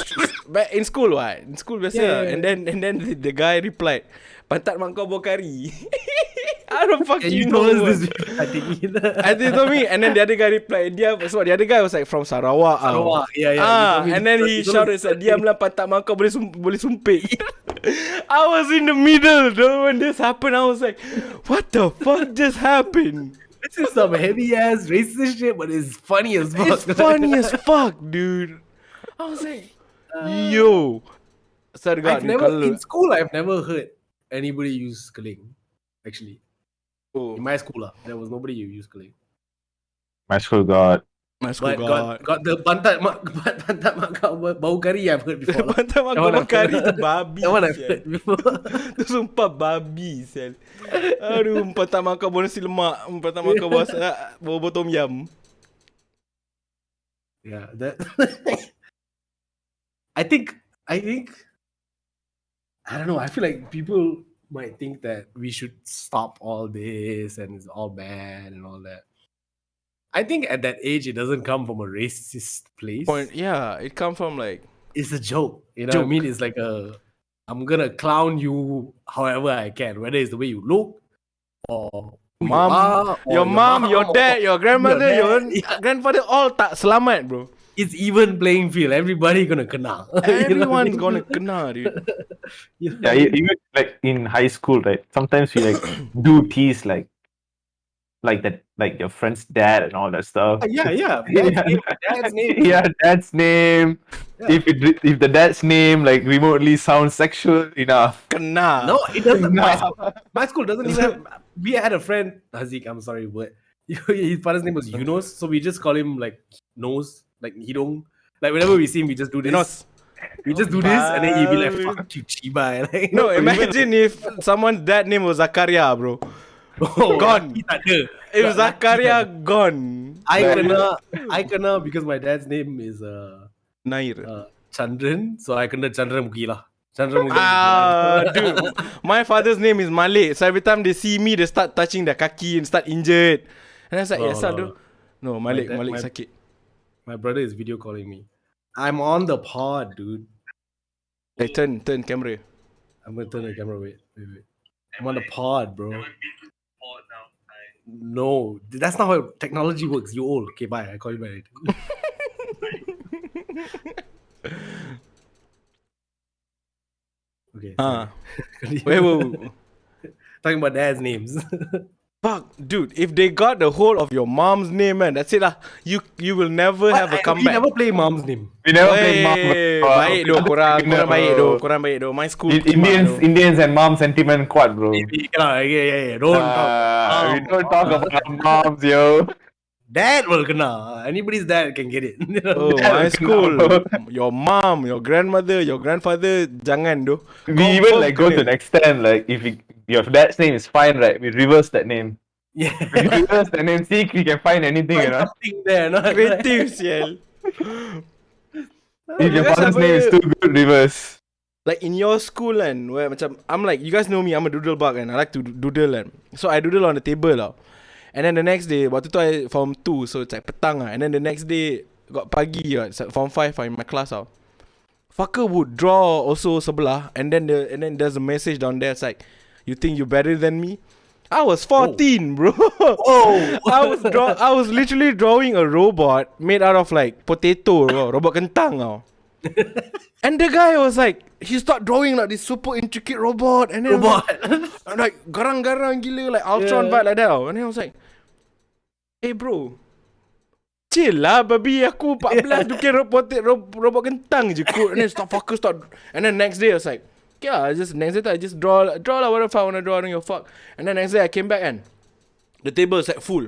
back in school, what? In school biasa. Yeah. And then the guy replied, pantat mak kau bau kari. I don't Yeah, fucking you know. told us what. this before, I think. I think he told me, and then the other guy replied, so the other guy was like from Sarawak. Sarawak, yeah, you told me And then this, he you told us shouted, diamlah pantat mak kau boleh sumpit. I was in the middle, though, when this happened. I was like, what the fuck just happened? This is some heavy ass racist shit, but it's funny as fuck. It's funny as fuck, dude. I was like, yo. I've never in school. I've never heard anybody use keling. Actually, in my school, there was nobody who used keling. My school got. My school But got the pantat mak kau bau kari I've heard before. Pantat mak kau bau kari tu babi. That one I've heard before. Tu sumpah babi, sel. Aduh, pantat mak kau bau nasi lemak, pantat mak kau bau tom yum. Yeah, that. I think. I don't know. I feel like people might think that we should stop all this and it's all bad and all that. I think at that age, it doesn't come from a racist place. Yeah, it come from like It's a joke. You know what I mean? It's like I'm gonna clown you however I can, whether it's the way you look or who mom, you are, or your mom, your dad, your grandmother, your grandfather, all tak selamat, bro. It's even playing field. Everybody gonna kena. Everyone's gonna kena, dude. Yeah, even like in high school, right? Sometimes we like do tease like that, like your friend's dad and all that stuff. Yeah. Dad's name. Yeah, dad's name. Yeah. If the dad's name like remotely sounds sexual enough, Kena. No, it doesn't. Nah. My school doesn't even have. We had a friend, Hazik, I'm sorry, but his father's name was Yunus, so we just call him like Nose, like Hidong. Like whenever we see him, we just do this. Yunus. We just do this, and then he'd be like, "Fuck you, Chiba." Like, No, imagine if someone's dad name was Zakaria, bro. Gone. If Zakaria gone. I kena because my dad's name is Nair. Chandran, so I kena Chandramuki lah. Dude, my father's name is Malik. So every time they see me, they start touching their kaki and start injured. And I was like, yes, sir. No, Malik sakit. My brother is video calling me. I'm on the pod, dude. Hey, turn camera. I'm gonna turn the camera. Wait. I'm on the pod, bro. No, that's not how technology works. You old. Okay, bye. I call you back later. Okay. Wait. Talking about dad's names. Fuck, dude, if they got the whole of your mom's name, man, that's it lah. You will never have a We comeback. never play mom's name. we never play mom. Baik doh, korang baik doh. My school Indians and mom sentiment quad, bro. Yeah. Don't talk. We don't talk about moms, yo. Dad will kena. Anybody's dad can get it. Oh, my school. Your mom, your grandmother, your grandfather, jangan doh. We even like go to an extent, like if your dad's name is fine, right? We reverse that name. Yeah. We reverse that name. See if we can find anything, you know. Something there, no? Creative, sial. If your father's name is too good, reverse. Like in your school and where macam I'm like, you guys know me, I'm a doodle bug and I like to doodle and so I doodle on the table lah. And then the next day, waktu tu I form 2, so it's like petang lah. And then the next day got pagi lah, it's like form 5 in my class lah. Fucker would draw also sebelah, and then there's a message down there. It's like, you think you're better than me? I was 14, bro. Oh. I was literally drawing a robot made out of like potato, bro. Robot kentang tau. And the guy was like, he started drawing like this super intricate robot, and then like garang-garang gila, like Ultron vibe like that. And then I was like, hey bro, chill lah babi, aku 14 bikin robot kentang je kot. And then and then next day I was like, yeah, I just draw lah whatever I wanna draw, I don't give a fuck. And then next day I came back and the table is like full.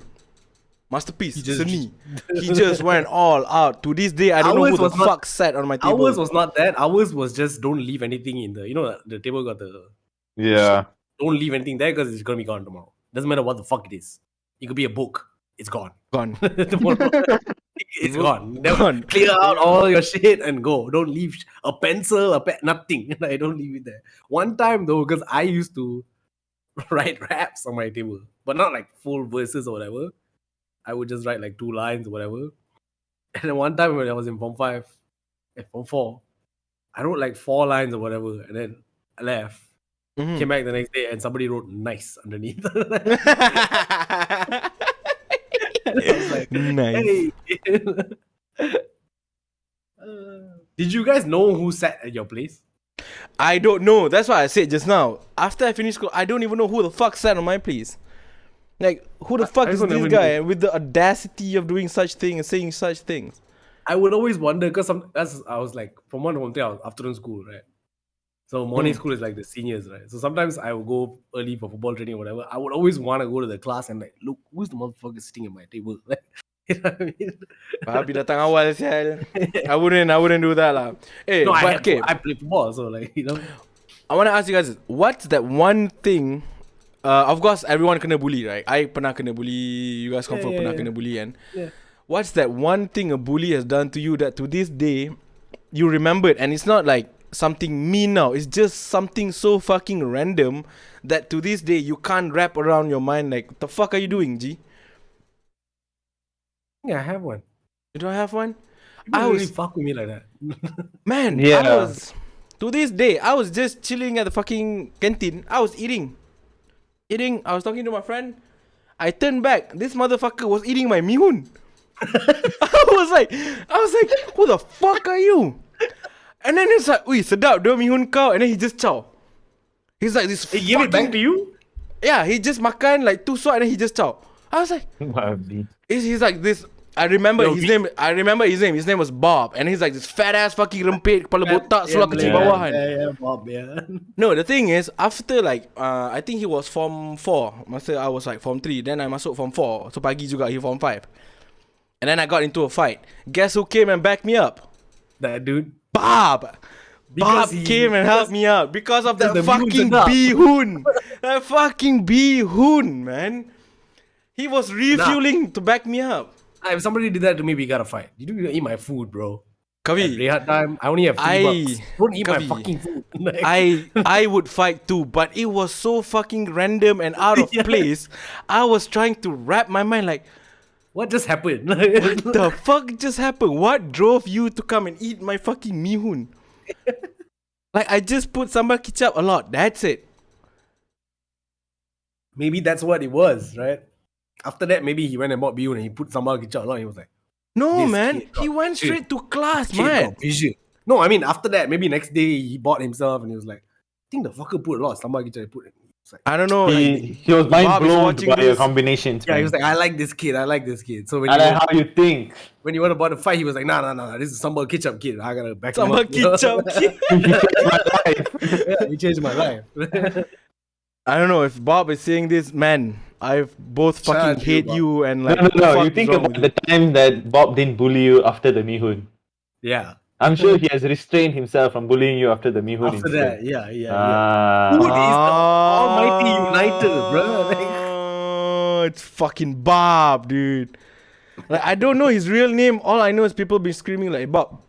Masterpiece, seni. He just went all out. To this day, I don't know who the fuck sat on my table. Ours was not that. Ours was just don't leave anything in the, the table got the... Yeah. Don't leave anything there because it's going to be gone tomorrow. Doesn't matter what the fuck it is. It could be a book. It's gone. It's gone. Gone. Clear out all your shit and go. Don't leave a pencil, nothing. I don't leave it there. One time though, because I used to write raps on my table, but not like full verses or whatever. I would just write like 2 lines or whatever. And then one time when I was in Form 5, Form 4, I wrote like 4 lines or whatever, and then I left. Mhm. Came back the next day, and somebody wrote "nice" underneath. And I was like, Nice. hey. Did you guys know who sat at your place? I don't know. That's what I said just now. After I finished school, I don't even know who the fuck sat on my place. Like, who the fuck I is also this never guy knew. with the audacity of doing such things and saying such things? I would always wonder because I was like from 1 to 1 3, I was afternoon school, right? So morning school is like the seniors, right? So sometimes I would go early for football training or whatever. I would always want to go to the class and like, look, who's the motherfucker sitting at my table? Like, you know what I mean? Papi datang awal sial. I wouldn't do that lah. Hey, No, but okay. I play football, so like, you know. I want to ask you guys, what's that one thing? Of course, everyone kena bully, right? I pernah kena bully. You guys confirm pernah kena bully, and what's that one thing a bully has done to you that to this day you remember it, and it's not like something mean now. It's just something so fucking random that to this day you can't wrap around your mind. Like, what the fuck are you doing, G? Yeah, I have one. You don't have one? People I really was fuck with me like that. Man, Yeah. I was to this day, I was just chilling at the fucking canteen. I was eating. I was talking to my friend. I turned back. This motherfucker was eating my mihun. I was like, who the fuck are you? And then it's like, ui, sedap do mihun kau. And then he just chow. He's like this. He gave it back to you? Yeah, he just makan like 2 swat and then he just chow. I was like, he's like this. I remember his name. His name was Bob, and he's like this fat ass fucking rempit, kepala botak, seluar kecil bawah kan. Yeah, Bob, yeah. No, the thing is, after like, I think he was Form 4. Masa I was like Form 3. Then I masuk Form 4. So pagi juga he Form 5. And then I got into a fight. Guess who came and backed me up? That dude. Bob! Because Bob came and helped me out because of that the fucking mihun sedap. bihun. That fucking bihun, man. He was refueling to back me up. If somebody did that to me, we gotta fight. You do eat my food, bro. At Kavi, rehat time, I only have $3. Don't eat my Kavi, fucking food. Like, I would fight too, but it was so fucking random and out of place. I was trying to wrap my mind like, what just happened? what the fuck just happened? What drove you to come and eat my fucking mihun? Like, I just put sambal kicap a lot. That's it. Maybe that's what it was, right? After that, maybe he went and bought bihun and he put sambal kicap a lot. And he was like, No, This man. kid He got went shit. straight to class, "Kid man. got vision." No, I mean after that, maybe next day he bought himself and he was like, I think the fucker put a lot of sambal kicap. He put it. It's like, I don't know. He was mind Bob is blown watching by your this. combinations. yeah, he man. was like, I like this kid. I like this kid. So when I you like how you think. when you want to buy the fight, he was like, nah, this is sambal kicap kid. I gotta back him Sambal up. you know? kicap. Yeah, he changed my life. I don't know if Bob is saying this, man. I both Shout out fucking to you, hate Bob. you and No, like. no, what the no. fuck You is think wrong about with the time that Bob didn't bully you after the mihun. Yeah. I'm sure he has restrained himself from bullying you after the mihun After incident. that, yeah. Ah. Food is the almighty united, bro. Like, Oh, it's fucking Bob, dude. Like, I don't know his real name. All I know is people be screaming like Bob.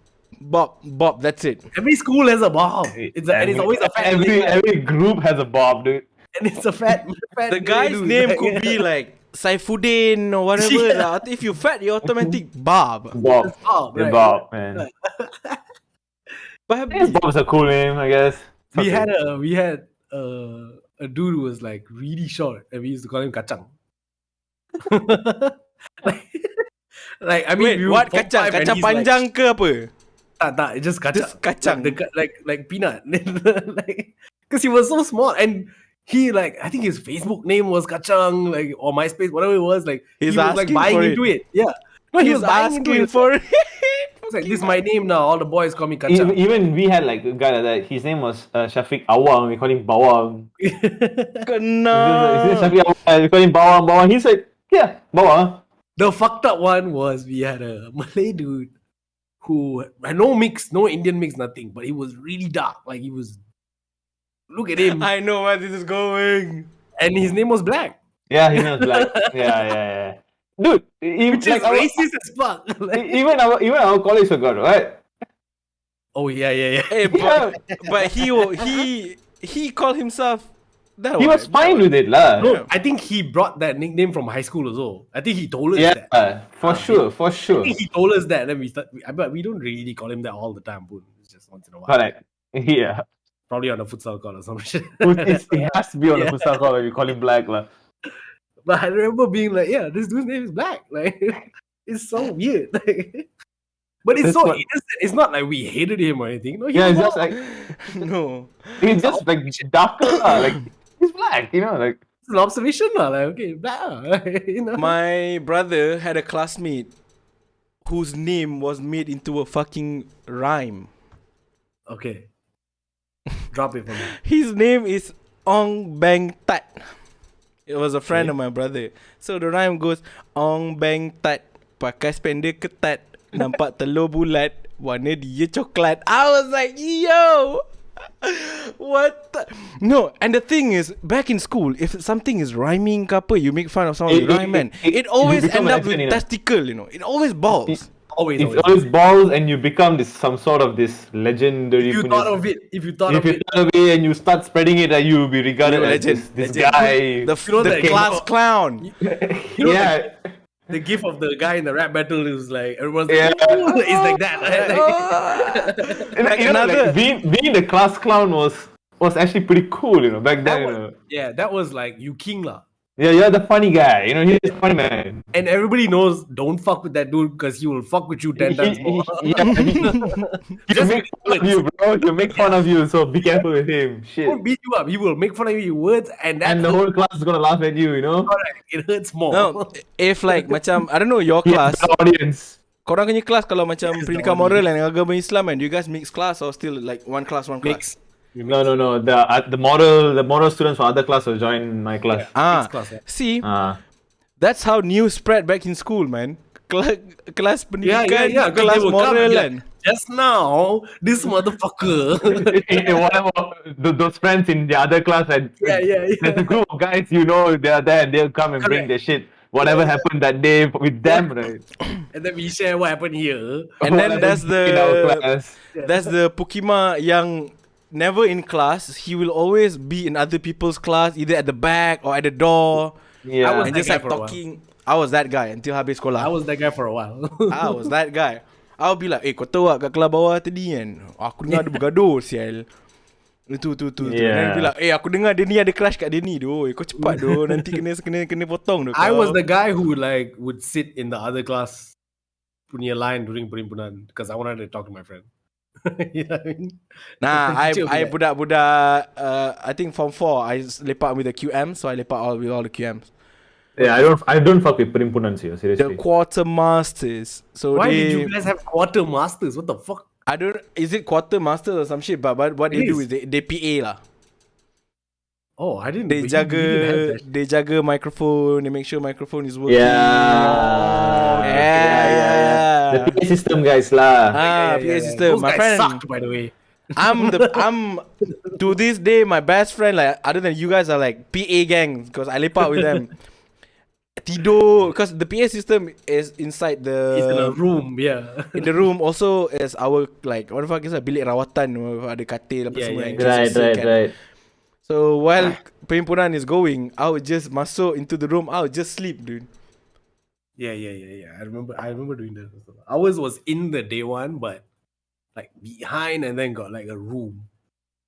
That's it. every school has a Bob. And it's always a fat every group has a Bob, dude. and it's a fat The guy's dude. name could be like Saifuddin or whatever. Yeah. Lah. If you fat, you're automatic Bob. Bob. Bob, Yeah, right? Bob, man. But Yeah, Bob's a cool name, I guess. It's We okay. had a dude who was like really short and we used to call him Kacang. like I mean, wait, we what would kacang? pop five and Kacang he's like, panjang ke apa? tak, it's just kacang. Just kacang. Like peanut. Like, because he was so small and he like I think his Facebook name was Kacang, like or MySpace, whatever it was. Like He's he was like asking buying for into it. Yeah. No, he He's was buying into asking it. for it. It's like, this is my name now. All the boys call me Kacang. Even we had like a guy like that. His name was Shafiq Awang. We call him Bawang. Kena. His name is Shafiq Awang. We call him Bawang. Bawang. He's like, yeah, Bawang. The fucked up one was we had a Malay dude who had no mix, no Indian mix, nothing, but he was really dark. Like he was, look at him, I know where this is going. and his name was Black, Yeah, his name was Black. Yeah. Dude, even which is like racist as fuck. Like, even our colleagues forgot, right? oh yeah. Hey, Yeah. but he called himself He was fine with it, lah. No, I think he brought that nickname from high school as well. I think he told us Yeah, that. for sure. I think he told us that, and but we don't really call him that all the time. But it's just once in a while. Correct. Yeah. Probably on a futsal court or some shit. It has to be on the Yeah. futsal court when we call him Black, lah. But I remember being like, yeah, this dude's name is Black. Like, it's so weird. Like, but it's That's so what- innocent. It's not like we hated him or anything. No, he Yeah, was it's just all- like No. he's just like darker, lah. Like he's black, like. it's an observation. Like, okay, Black. You know? My brother had a classmate whose name was made into a fucking rhyme. Okay. Drop it for me. His name is Ong Bang Tat. It was a friend of my brother. So the rhyme goes, Ong Bang Tat, pakai spender ketat, nampak telur bulat, warna dia coklat. I was like, yo! What the? No, and the thing is, back in school, if something is rhyming ke apa, you make fun of someone's rhyme, man. It always become end an up with accent, testicle, It always balls. Always. It's always balls, and you become some sort of this legendary. If you thought of it, if you thought of it and you start spreading it, you will be regarded You're a as legend. this Legend. guy. The king. class clown. You know, Yeah. the gif of the guy in the rap battle is like everyone's Yeah. like, "Ooh," it's like that. Right? Like, Another- being the class clown was actually pretty cool, back then. yeah, that was like you king lah. Yeah, you're the funny guy. He's the funny man. And everybody knows don't fuck with that dude because he will fuck with you 10 times more. He'll make fun of you, bro. He'll make fun of you, so be careful with him. He Shit. won't beat you up. He will make fun of you with words and that And the whole class is gonna laugh at you, correct. It hurts more. No, if like macam I don't know your He class, has the audience. korang punya kelas kalau macam Yes, pendidikan the moral and agama Islam, and do you guys mix class or still like one class? Mix. No. The moral students from other class will join my class. Ah, Mix class, yeah. see, Ah. that's how news spread back in school, man. Kelas pendidikan, 'cause kelas they will come moral and be and like, just now, this motherfucker. Whatever those friends in the other class, and Yeah. there's a group of guys, they are there, and they'll come and bring their shit. Whatever happened that day with them, right? And then we share what happened here. And then Whatever that's in our class. that's the Pokima yang never in class. He will always be in other people's class, either at the back or at the door, Yeah. was and that just guy like for a while. talking. I was that guy until habis sekolah. I was that guy for a while. I was that guy. I'll be like, kau tahu tak kat kelas bawah tadi kan, aku dengar ada bergaduh sial. Itu. Yeah. Then be like, aku dengar dia ni ada crush kat dia ni doh. Kau cepat doh, nanti kena potong doh. I kau." was the guy who would sit in the other class punya line during perimpunan because I wanted to talk to my friend. You know what I mean? Nah, Teacher will I be like- budak-budak I think form 4 I lepak with the QM, so I lepak with all the QMs. Yeah, I don't fuck with perimpunan here, The seriously. quartermasters. So Why they, did you guys have quartermasters? What the fuck? I don't, is it quartermasters or some shit, but what they It do is. is they PA lah. Oh, I didn't. They we didn't have that. they jaga microphone, they make sure microphone is working. Yeah. The PA system guys lah. PA system. Those My guys friend, sucked, by the way. I'm to this day my best friend, like other than you guys, are like PA gangs because I lepak with them. Tidur, because the PA system is inside the It's in a room, yeah. in the room. Also is our like what the fuck is that, bilik rawatan, ada katil apa Yeah, semua. yeah, in case you're sick kan. Right. So while perhimpunan is going, I would just masuk into the room. I would just sleep, dude. Yeah. I remember doing that. Ours was in the day one, but like behind and then got like a room.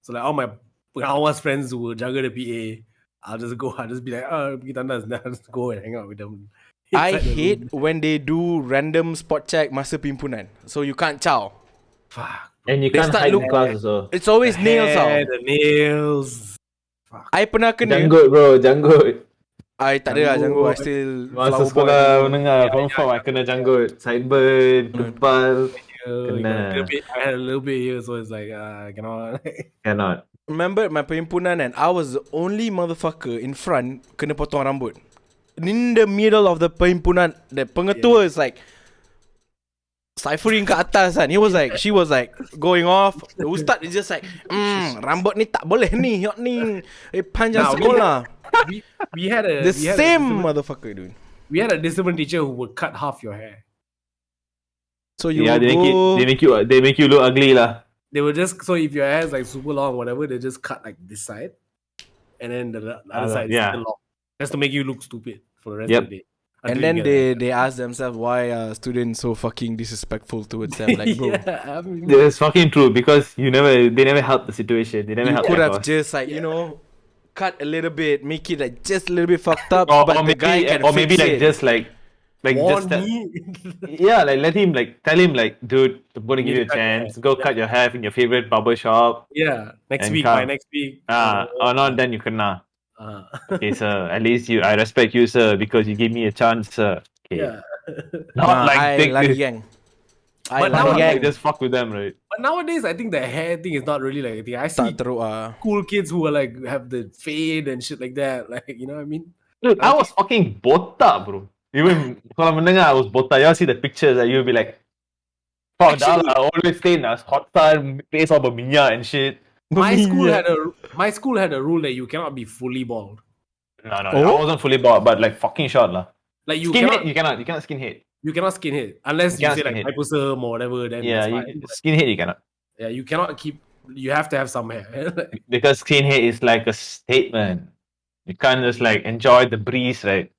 So like all my pengawas friends who will jaga the PA, I'll just be like, pergi tandas, then I'll just go and hang out with them. I inside the hate room. when they do random spot check masa perhimpunan. So you can't chow. Fuck. And you They can't start hide in look- class also. It's always nails Hair, out. the nails. Fuck. I pernah kena. Janggut bro, janggut. I tak ada lah janggut. I Janggut. still Masa flower boy. sekolah menengah, form 4 I kena janggut. Sideburn, kepal. Kena. I had a little bit here, so it's like, cannot. Cannot. Remember my perhimpunan, and I was the only motherfucker in front kena potong rambut. In the middle of the perhimpunan, the pengetua is like ciphering ke atas kan. She was like going off. The ustaz is just like, rambut ni tak boleh ni, yok ni. Panjang Nah, sekolah. we had a The we had a same discipline- motherfucker, dude. we had a discipline teacher who would cut half your hair. So you Yeah, will go. they make you look ugly lah. They would just, so if your hair is like super long, whatever, they just cut like this side, and then the other side is yeah. still locked. Just to make you look stupid for the rest Yep. of the day. And Until then you get they ask themselves why are students so fucking disrespectful towards them. Like, bro, yeah, I mean, It's fucking true because they never helped the situation. They never you helped could the have cause. just like, you know, cut a little bit, make it like just a little bit fucked up, or but the maybe, guy can or fix maybe like it. just like warn just that, me. yeah, like let him like tell him like, dude, I'm gonna You give you need a to cut your chance. hair. Go cut your hair in your favorite barber shop. Yeah, next And week, come. by next week. Or not, then you can Okay, Uh, sir. At least I respect you, sir, because you gave me a chance, sir. Okay. yeah. Not like I take lari this. gang. I But lari now, gang. Like just fuck with them, right? But nowadays, I think the hair thing is not really like a thing. I see Tak teruk cool kids who are like have the fade and shit like that. Like, you know what I mean? Dude, I was fucking botak, bro. Even kalau mendengar I was botak, y'all see the pictures that you'll be like, fuck, dah Actually- lah, always stay in a hot sun, face all berminyak and shit. My school had a rule that you cannot be fully bald. No, I Oh? wasn't fully bald, but like fucking short lah. Like you Skinhead, cannot you cannot skinhead. skinhead unless You you cannot say like skinhead. hyposum or whatever. Then Yeah, that's fine. skinhead you cannot. Yeah, you cannot keep. You have to have some hair. Because skinhead is like a statement. You can't just like enjoy the breeze, right?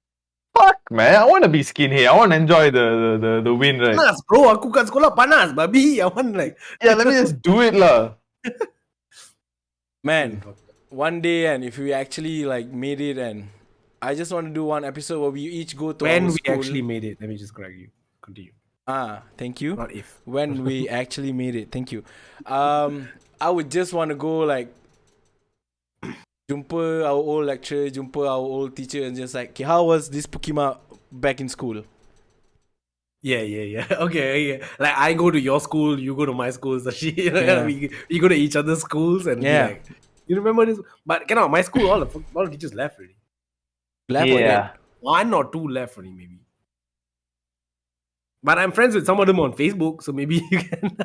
Fuck man, I want to be skinhead. I want to enjoy the wind, right? Panas, bro. Aku kat sekolah panas, babi. I want like. Yeah, let me just do it lah. Man, one day and if we actually like made it, and I just want to do one episode where we each go to When our we school. actually made it, let me just correct you. Continue. Thank you. Not if. When we actually made it, thank you. I would just want to go like jumpa our old lecturer, jumpa our old teacher, and just like, okay, how was this Pokemon back in school? Yeah. Okay, yeah. Like I go to your school, you go to my school. So Yeah. we go to each other's schools and be Yeah. like, you remember this? But cannot. My school, all the teachers left already. Left or Yeah. dead? One or two left already, maybe. But I'm friends with some of them on Facebook, so maybe you can.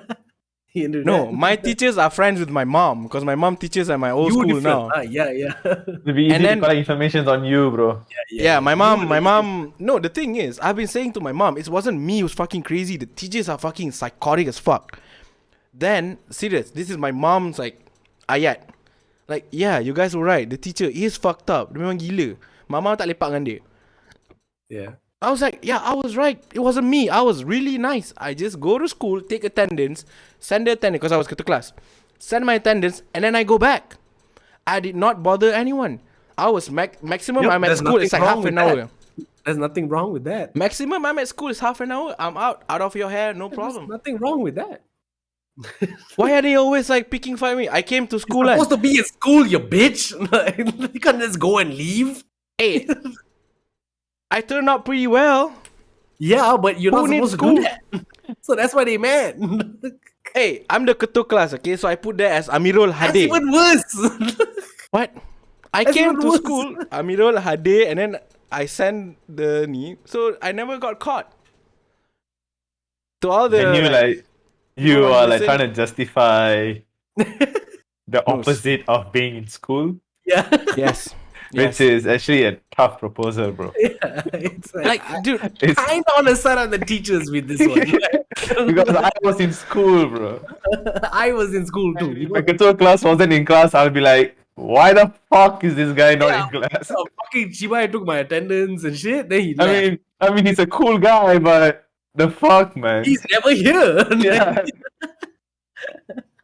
Into No, that. my teachers are friends with my mom because my mom teaches at my old You school different. now. Yeah. It'll be easy And then- to collect information on you, bro. Yeah, my mom. No, the thing is, I've been saying to my mom, it wasn't me who's fucking crazy. The teachers are fucking psychotic as fuck. Then, serious, this is my mom's like ayat. Like, yeah, you guys were right. The teacher is fucked up. Dia memang gila. Mama tak lepak dengan dia. Yeah. I was like, yeah, I was right. It wasn't me. I was really nice. I just go to school, take attendance, send the attendance because I was ketua class. Send my attendance, and then I go back. I did not bother anyone. I was maximum. Yep, I'm at there's school. It's like nothing half wrong an with hour. There's nothing wrong with that. Maximum I'm at school is half an hour. I'm out of your hair, no There's problem. nothing wrong with that. Why are they always like picking fight me? I came to school You're and supposed to be in school, you bitch. You can't just go and leave. hey, I turned out pretty well. Yeah, but you're Who not needs supposed to do school? that. So that's why they mad. Hey, I'm the ketua class, okay? So I put there as Amirul That's Hadi. even worse. What? I That's came even to worse. school, Amirul Hadi, and then I sent the knee, so I never got caught. To all the Then you like you people are like listen- trying to justify the No, opposite of being in school, yeah. yes, which yes. is actually a tough proposal, bro. It's Like, dude, It's kind of on the side of the teachers with this one. because I was in school, bro. I was in school too. If my ketua class wasn't in class, I'll be like, why the fuck is this guy not in class? So fucking Chibai took my attendance and shit. Then he left. I mean, he's a cool guy, but the fuck, man. He's never here. Yeah.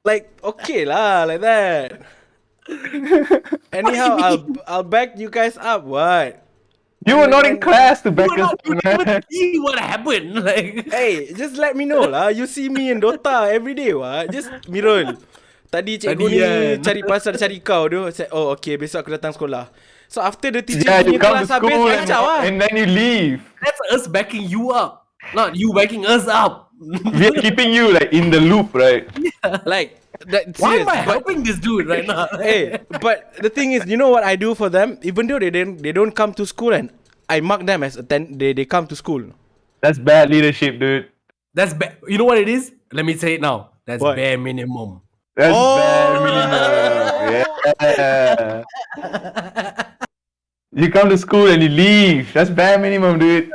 like okay lah, like that. Anyhow, I'll back you guys up. What? You were not in class to You back were us not- up, you didn't man. even see what happened. Like, Hey, just let me know lah. You see me in Dota every day, what? Just Mirul. Tadi cikgu Tadi ni kan. cari pasal cari kau tu. Say, oh, okay, besok aku datang sekolah. So after the teacher Yeah, punya you come to kelas habis, school kacau lah. and then you leave. that's us backing you up, not you backing us up. We're keeping you like in the loop, right? Like, that, Why serious, am I but- helping this dude right now? Hey, but the thing is, you know what I do for them? Even though they don't come to school, and I mark them as they come to school. That's bad leadership, dude. That's you know what it is? Let me say it now. That's What? bare minimum. That's Oh! bad minimum. Yeah. You come to school and you leave. That's bare minimum, dude.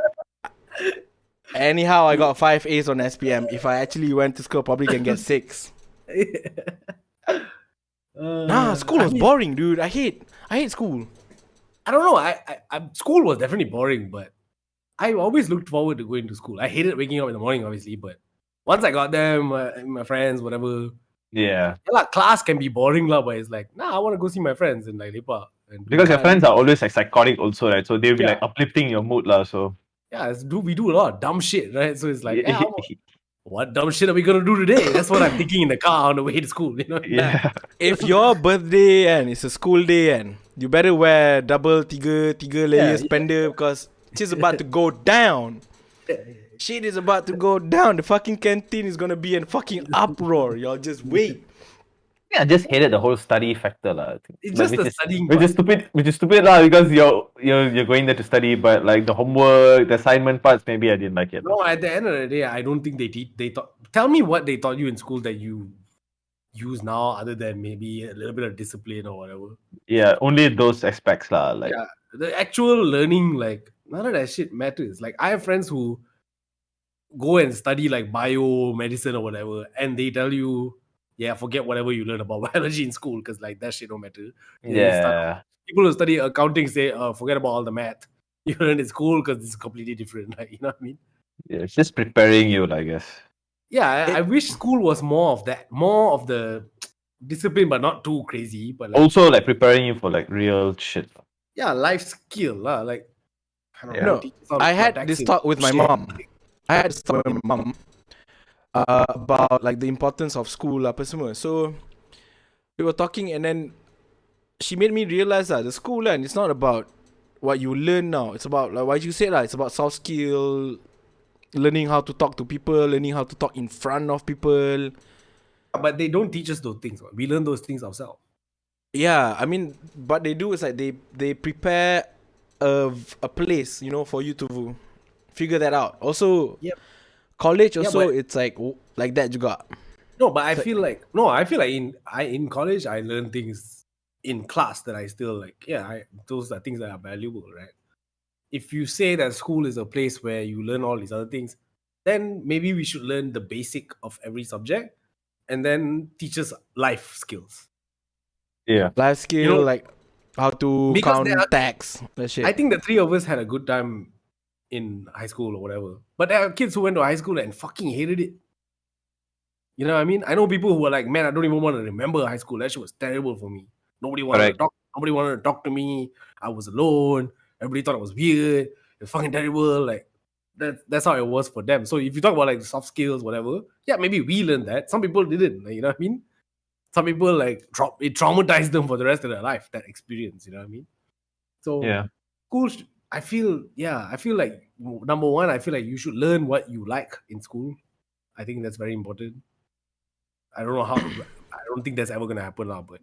Anyhow, I got 5 A's on SPM. If I actually went to school, probably can get 6. Nah, school was boring, dude. I hate I hate school. I don't know. School was definitely boring, but I always looked forward to going to school. I hated waking up in the morning, obviously, but once I got there, my friends, whatever. Yeah. Yeah, like, class can be boring, lah, but it's like, nah, I want to go see my friends and like lepak and do Because your fun. friends are always like psychotic also, right? So they'll be Yeah. like uplifting your mood lah. So Yeah, we do a lot of dumb shit, right? So it's like, yeah, what dumb shit are we gonna do today? That's what I'm thinking in the car on the way to school, you know? yeah. If your birthday and it's a school day and you better wear double tiga layers yeah. spender because shit's about to go down. Shit is about to go down. The fucking canteen is gonna be in fucking uproar. Y'all just wait. Yeah, I just hated the whole study factor lah. It's just the studying Which is stupid lah because you're going there to study, but like the homework, the assignment parts, maybe I didn't like it. No, at the end of the day, I don't think they taught. Tell me what they taught you in school that you use now, other than maybe a little bit of discipline or whatever. Yeah, only those aspects lah. Like Yeah, the actual learning, like none of that shit matters. Like I have friends who go and study like bio medicine or whatever, and they tell you, yeah, forget whatever you learn about biology in school because like that shit don't matter. And then yeah, people who study accounting say, forget about all the math you learned in school because it's completely different. Like, you know what I mean? yeah, it's just preparing you, I guess. Yeah, I wish school was more of that, more of the discipline, but not too crazy. But like, Also, like preparing you for like real shit. yeah, life skill lah. Like, I don't Yeah. know. No, teach us how to I had protect this it. talk with my Shit. mom. I had this talk with my mom about like the importance of school apa semua. So we were talking and then she made me realize that the school and it's not about what you learn now. It's about like what you said lah. It's about soft skill, learning how to talk to people, learning how to talk in front of people. But they don't teach us those things. We learn those things ourselves. Yeah, I mean, what they do is like they prepare a place, you know, for you to figure that out. Also, Yep. college Yeah, also but- it's like that juga. No, but I feel like in college I learn things in class that I still like. Yeah, those are things that are valuable, right? If you say that school is a place where you learn all these other things, then maybe we should learn the basic of every subject, and then teach us life skills. Yeah. Life skill, know, like how to because count there are- tax, that shit. I think the three of us had a good time in high school or whatever. But there are kids who went to high school and fucking hated it. You know what I mean? I know people who were like, man, I don't even want to remember high school. That shit was terrible for me. Nobody wanted Correct. to talk. Nobody wanted to talk to me. I was alone. Everybody thought it was weird. It was fucking terrible. Like that's how it was for them. So if you talk about like soft skills, whatever, yeah, maybe we learned that. Some people didn't. Like, you know what I mean? Some people like it traumatized them for the rest of their life. That experience. You know what I mean? So Yeah. school. I feel like number one, I feel like you should learn what you like in school. I think that's very important. I don't know how. I don't think that's ever gonna happen now, but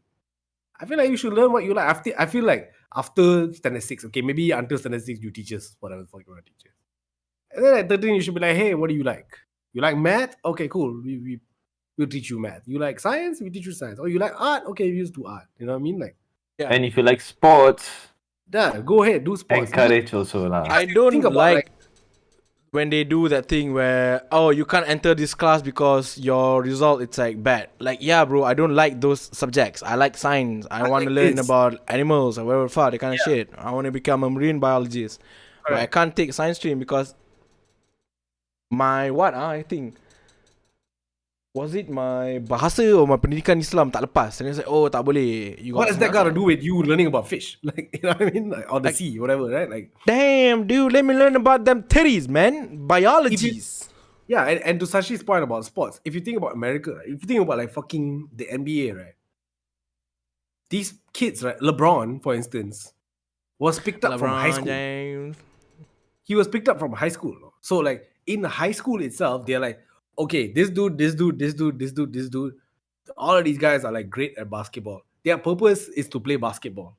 I feel like you should learn what you like. I feel like after standard 6, okay, maybe until standard 6 you teach us whatever the fuck you want to teach us. And then at 13 you should be like, hey, what do you like? You like math? Okay, cool. We'll teach you math. You like science? We teach you science. Or you like art? Okay, we just do art. You know what I mean? Like, Yeah. And if you like sports, yeah, go ahead, do sports. encourage also lah. I you don't think about, like when they do that thing where you can't enter this class because your result it's like bad. Like, yeah, bro, I don't like those subjects. I like science. I want to like learn this. about animals or whatever the fuck, that kind of shit. I want to become a marine biologist. But I Correct. can't take science stream because I think was it my bahasa or my pendidikan Islam tak lepas. And it's like, oh, tak boleh. You What got has that got to do with you learning about fish? Like, you know what I mean? Like, or the sea, whatever, right? Like, Damn, dude, let me learn about them titties, man. Biologies. yeah, and to Sashi's point about sports, if you think about America, right, if you think about like fucking the NBA, right? These kids, right? LeBron, for instance, was picked up from high LeBron school. James. He was picked up from high school. So like in high school itself, they're like, okay, this dude, all of these guys are like great at basketball. Their purpose is to play basketball.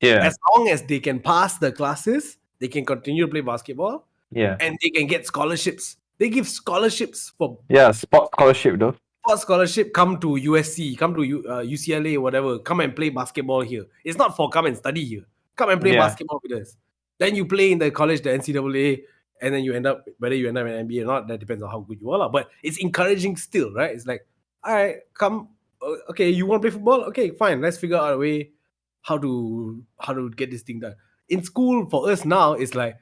Yeah. As long as they can pass the classes, they can continue to play basketball Yeah. and they can get scholarships. They give scholarships for Yeah. Sport scholarship though. scholarship. Come to USC, come to UCLA, whatever. Come and play basketball here. It's not for come and study here. Come and play Yeah. basketball with us. Then you play in the college, the NCAA, and then you end up whether you end up in NBA or not. That depends on how good you are, but it's encouraging still, right? It's like, all right, come. Okay, you want to play football? Okay, fine. Let's figure out a way how to get this thing done. In school, for us now, it's like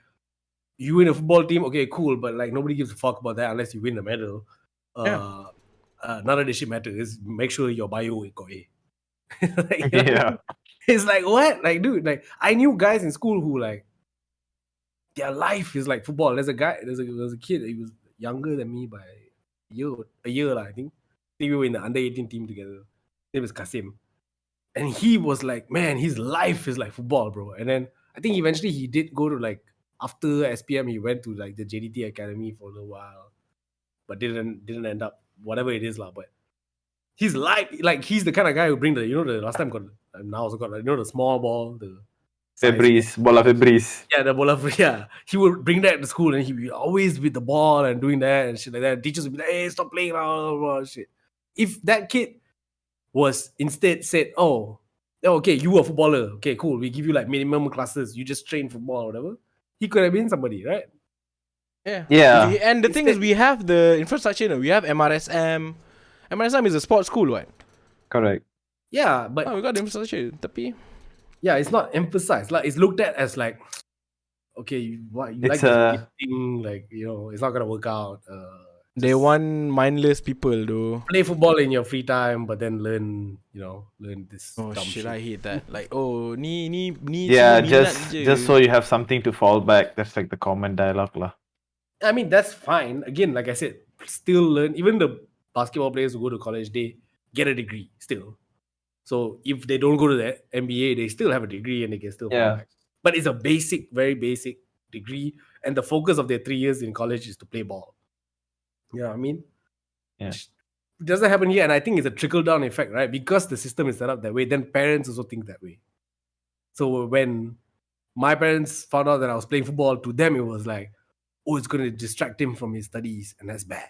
you win a football team, okay, cool, but like nobody gives a fuck about that unless you win the medal. None of this shit matters. Make sure your bio got A. Like, you know what I Yeah. mean? It's like what? Like, dude, like I knew guys in school who like their life is like football. There's a kid, he was younger than me by a year, I think. I think we were in the under 18 team together. It was Kasim. And he was like, man, his life is like football, bro. And then I think eventually he did go to like after SPM, he went to like the JDT Academy for a little while, but didn't end up whatever it is, lah. But his life, like he's the kind of guy who bring the the last time got now also got like, the small ball, the size Febris, bola Febris. yeah, the bola, yeah. He would bring that to school and he'd be always with the ball and doing that and shit like that. Teachers would be like, hey, stop playing, blah, blah, blah, shit. If that kid was instead said, oh, okay, you are a footballer. Okay, cool. We give you like minimum classes. You just train football or whatever. He could have been somebody, right? Yeah. Yeah. And the thing is, we have the infrastructure. We have MRSM. MRSM is a sports school, right? Correct. Yeah, but Oh, we got the infrastructure. Tapi yeah, it's not emphasized. Like it's looked at as like, okay, you like It's this thing, like it's not gonna work out. they want mindless people, though. Play football in your free time, but then learn this Oh dumb shit, shit. I hate that. Like, oh, ni yeah, semua minat just je. just so you have something to fall back. That's like the common dialogue lah. I mean, that's fine. Again, like I said, still learn. Even the basketball players who go to college, they get a degree still. So if they don't go to the MBA, they still have a degree and they can still fall Yeah. back. But it's a basic, very basic degree. And the focus of their 3 years in college is to play ball. You know what I mean? Yeah. It doesn't happen here. And I think it's a trickle-down effect, right? Because the system is set up that way, then parents also think that way. So when my parents found out that I was playing football, to them it was like, oh, it's going to distract him from his studies, and that's bad.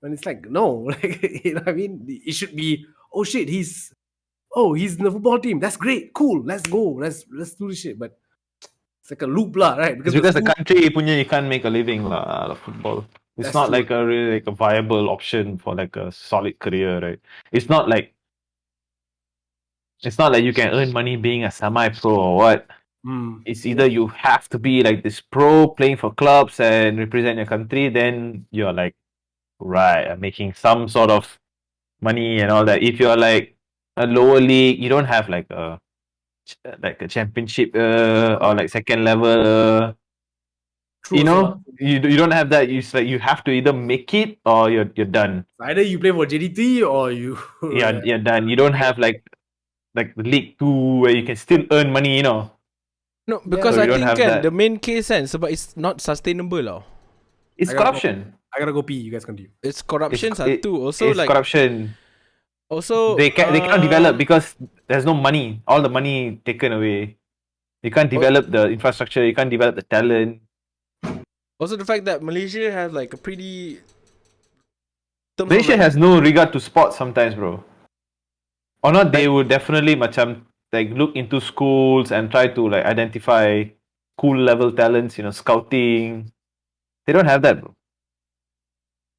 And it's like, no, like, you know what I mean? It should be, oh shit, he's in the football team. That's great, cool. Let's go. Let's do this shit. But it's like a loop, lah, right? Because the country punya, you can't make a living lah, of football. It's That's not true. like a really like a viable option for like a solid career, right? It's not like you can earn money being a semi-pro or what. It's either you have to be like this pro playing for clubs and represent your country, then you're like, right, I'm making some sort of money and all that. If you're like a lower league, you don't have like a championship or like second level. True, You don't have that. You have to either make it or you're done. either you play for JDT or you You're done. You don't have like League 2 where you can still earn money, No, because So I you don't think have that. the main case but it's not sustainable lah. It's I gotta corruption. I gotta go pee. You guys continue. It's corruption It's- satu. Also It's like corruption. also They cannot develop because there's no money. All the money taken away. You can't develop the infrastructure. You can't develop the talent. also the fact that Malaysia has like a pretty Malaysia has no regard to sports sometimes, bro. Or not, they would definitely macam like look into schools and try to like identify cool level talents, scouting. They don't have that, bro.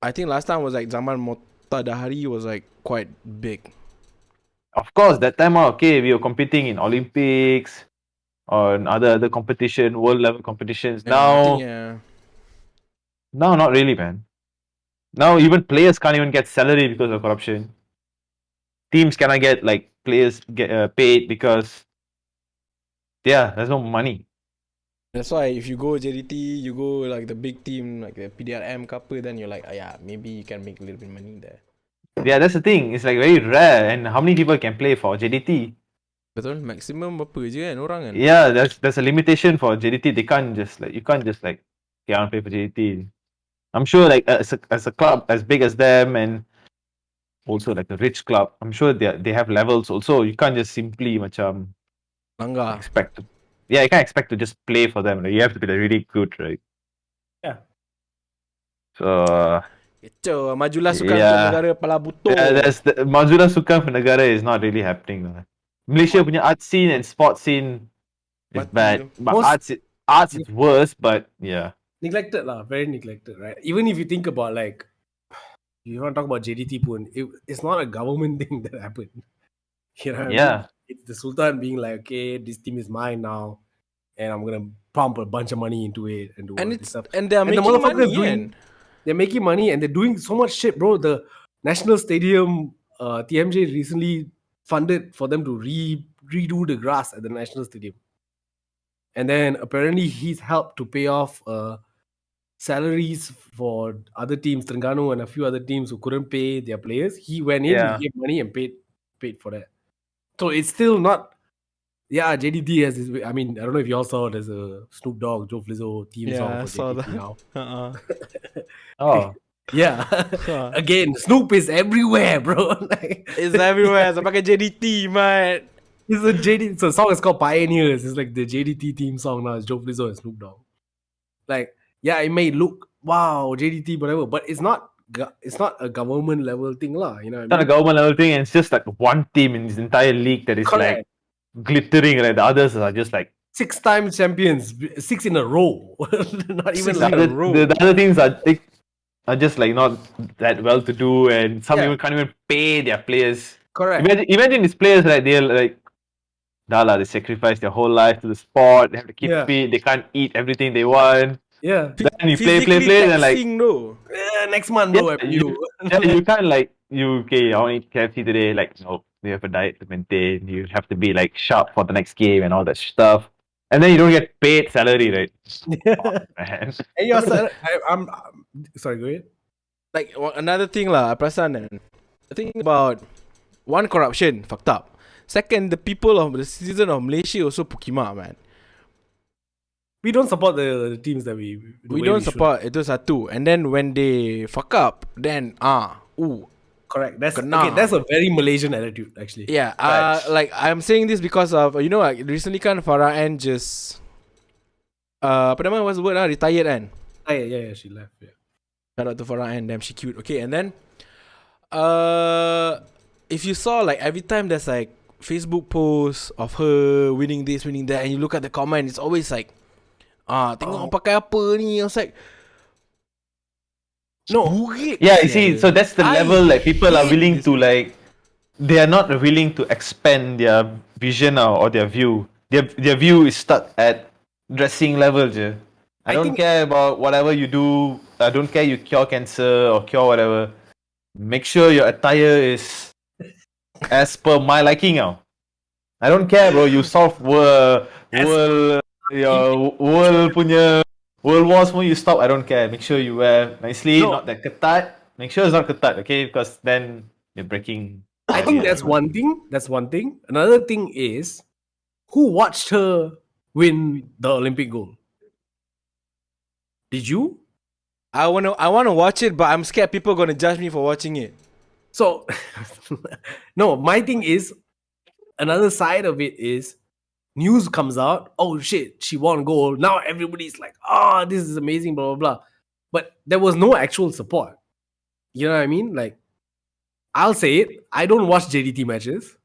I think last time was like Zaman Motadahari was like quite big. Of course, that time okay, we were competing in Olympics or in other competition, world level competitions. Yeah, I think, yeah. Now not really, man. Now even players can't even get salary because of corruption. Teams cannot get like players get paid because there's no money. That's why if you go JDT, you go like the big team like the PDRM couple, then you're like, maybe you can make a little bit of money there. Yeah, that's the thing. It's like very rare. And how many people can play for JDT? Betul, maximum berapa je kan orang kan? Yeah, there's a limitation for JDT. You can't just like I want to play for JDT. I'm sure like as a club as big as them and also like a rich club, I'm sure they have levels also. You can't just simply macam Langgar. expect to. Yeah, you can't expect to just play for them. Right? You have to be like, really good, right? Yeah. So Itu majulah sukan untuk negara pala butuh. Yeah, majulah sukan for negara is not really happening. Malaysia punya art scene and sports scene is bad. But arts is worse, but yeah. Neglected lah, very neglected, right? Even if you think about like, you want to talk about JDT pun, it's not a government thing that happened. You know what I mean? it's the Sultan being like, okay, this team is mine now, and I'm gonna pump a bunch of money into it and do all And this it's stuff. and they're And the making motherfuckers money, and they're making money and they're doing so much shit, bro. The National Stadium, TMJ recently funded for them to redo the grass at the National Stadium. And then apparently he's helped to pay off salaries for other teams, Terengganu and a few other teams who couldn't pay their players. He went in, Yeah. he gave money and paid for that. So it's still not. Yeah, JDT has this. I mean, I don't know if you all saw there's a Snoop Dogg, Joe Flizzo theme yeah, song I for saw JDT that. now. Oh. Yeah. Huh. Again, Snoop is everywhere, bro. Like, It's everywhere. It's pakai JDT, man. it's a JDT. So the song is called Pioneers. It's like the JDT theme song now. It's Joe Flizzo and Snoop Dogg. Like, yeah, it may look wow, JDT, whatever, but it's not. It's not a government level thing, lah. You know what I It's not a mean? government level thing, and it's just like one team in this entire league that is Correct. like glittering, right? The others are just like 6 time champions, 6 in a row. Not even Six like in a the, row. the other teams are just like not that well to do, and some Yeah. even can't even pay their players. correct. Imagine these players, right? They're like, Dala, they sacrifice their whole life to the sport. They have to keep Yeah. fit. They can't eat everything they want. Yeah. Then you play, Physically and like, taxing, though. Next month, bro. yeah, I'm you, you. you can't like okay, I want to eat KFC today. Like, no, you have a diet to maintain. You have to be like sharp for the next game and all that stuff. And then you don't get paid salary, right? Man. And you're I'm sorry, go ahead. Like another thing lah, I perasan kan. The thing about one, corruption, fucked up. Second, the people of the citizen of Malaysia also pukimak, man. We don't support the teams that the We way don't should. support, itu satu. And then when they fuck up, then Correct. That's Kena. okay. That's a very Malaysian attitude, actually. yeah. Right. Like I'm saying this because of like recently kan Farah Ann just apa nama, what's the word lah, retired kan. Yeah, she left. Yeah. Shout out to Farah Ann, damn she cute. Okay, and then if you saw like every time there's like Facebook posts of her winning this, winning that, and you look at the comment, it's always like tengok pakai apa ni. I was like, No. burik Yeah, you sia. see, so that's the I level like people are hate willing this. to like. They are not willing to expand their vision or their view. Their view is stuck at dressing level, je. I don't think- care about whatever you do. I don't care you cure cancer or cure whatever. Make sure your attire is as per my liking now. I don't care, bro. You solve world punya world wars when you stop. I don't care. Make sure you wear nicely, No. not that ketat. Make sure it's not ketat, okay? Because then you're breaking. I think Yeah. that's one thing. Another thing is who watched her win the Olympic gold? Did you? I wanna watch it, but I'm scared people are gonna judge me for watching it. So, no, my thing is another side of it is news comes out. Oh shit, she won gold. Now everybody's like, oh, this is amazing, blah, blah, blah. But there was no actual support. You know what I mean? Like, I'll say it. I don't watch JDT matches.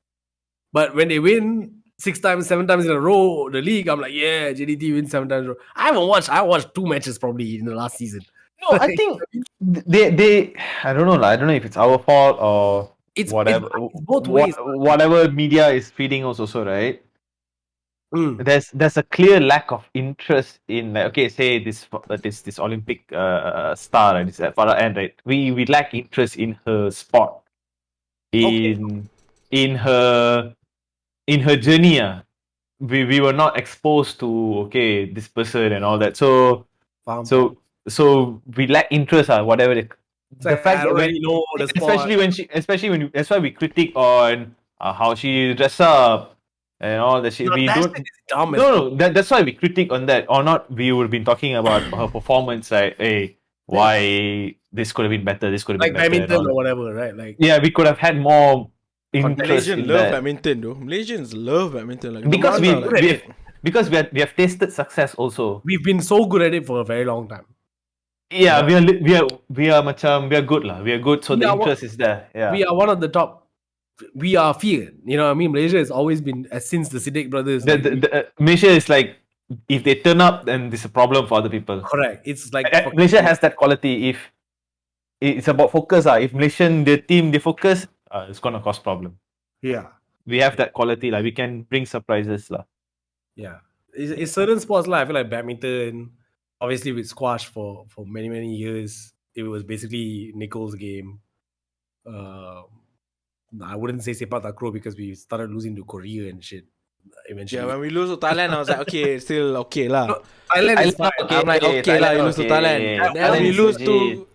But when they win 6 times, 7 times in a row, the league, I'm like, yeah, JDT wins 7 times in a row. I watched 2 matches probably in the last season. No, I think they I don't know. I don't know if it's our fault or It's whatever. it's both ways. Whatever media is feeding us also, right? Mm. There's a clear lack of interest in like, okay, say this Olympic star, right? This Farah Ann, right? We lack interest in her sport, in her journey. We were not exposed to okay this person and all that. So we lack interest. Whatever the fact I that don't when, really know the sport. especially when that's why we critique on how she dress up and all that shit. No, We that don't. shit is dumb as No, that's why we critique on that. Or not, we would have been talking about her performance. Like, hey, why this could have been better? This could have like been better. and badminton all or whatever, right? Like, yeah, we could have had more interest Malaysians in love that. badminton though. Malaysians love badminton. Like, Because no matter, like, we have tasted success also. we've been so good at it for a very long time. Yeah, we are good lah. We are good, so We the are interest is there. Yeah. We are one of the top. We are feared. You know what I mean? Malaysia has always been, since the Siddiq brothers. Malaysia is like, if they turn up, then it's a problem for other people. Correct. It's like Malaysia has that quality. If it's about focus, if Malaysian the team they focus, it's gonna cause problem. yeah. we have that quality. Like we can bring surprises. Lah. Yeah. It's certain sports I feel like badminton, obviously with squash for many years, it was basically Nicole's game. I wouldn't say sepak takraw because we started losing to Korea and shit eventually. Yeah, when we lose to Thailand, I was like, okay, still okay lah. No, Thailand is fine. I'm like, okay lah, you lose to Thailand. Then we lose to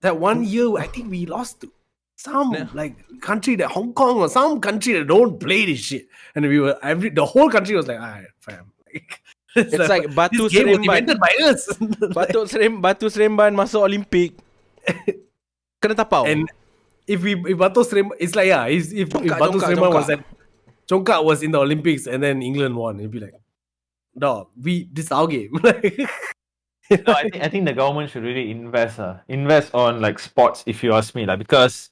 That one year, I think we lost to some like country that Hong Kong or some country that don't play this shit, and we were the whole country was like, alright, fam. it's like Batu this game was Seremban. invented by us. Batu Seremban masuk Olympic. Kena tapau. And if Batu Seremban, it's like if Batu Seremban was at Chongkat was in the Olympics and then England won, it'd be like, dog, this is our game. No, I think the government should really invest on like sports. If you ask me, like because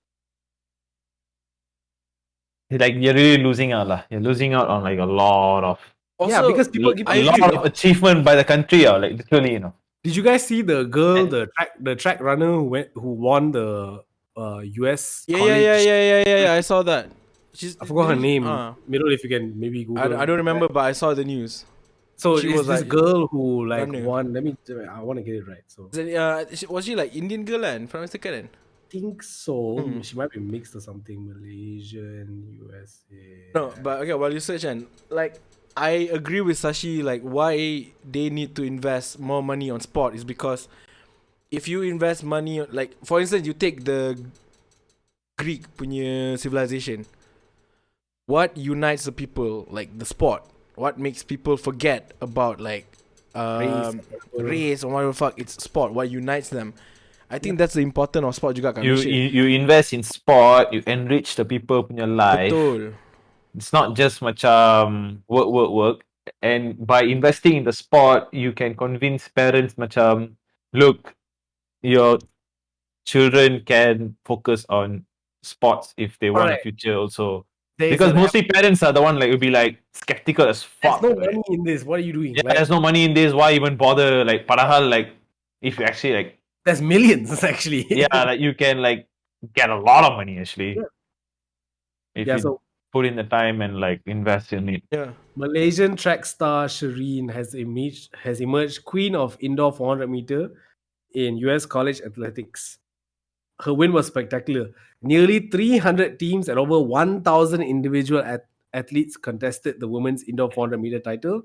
like you're really losing out, lah. You're losing out on like a lot of Also, because people give a lot of achievement by the country, like literally, you know. Did you guys see the girl, the track runner who won the US college? Yeah. I saw that. I forgot her name. Middle, if you can maybe Google. I don't remember, but I saw the news. So She it's was this like girl who like runner. won. I want to get it right. So Was she like Indian girl and from mistaken? think so. She might be mixed or something. Malaysian, USA. No, but okay. While you search and like, I agree with Sashi. Like, why they need to invest more money on sport is because if you invest money, like for instance, you take the Greek punya civilization. What unites the people? Like the sport. What makes people forget about like race or whatever the fuck? It's sport. What unites them? I think that's the important of sport juga kan. You invest in sport, you enrich the people punya life. Betul. It's not just macam work. And by investing in the sport, you can convince parents macam, look, your children can focus on sports if they want a future also. Because mostly parents are the one like will be like skeptical as fuck. There's no money in this. What are you doing? Yeah, there's no money in this. Why even bother? Like, padahal like if you actually like there's millions actually. yeah, like you can like get a lot of money actually. Yeah. If you put in the time and like invest in it. Yeah. Malaysian track star Shireen has emerged queen of indoor 400 meter in US college athletics. Her win was spectacular. Nearly 300 teams and over 1,000 individual athletes contested the women's indoor 400 meter title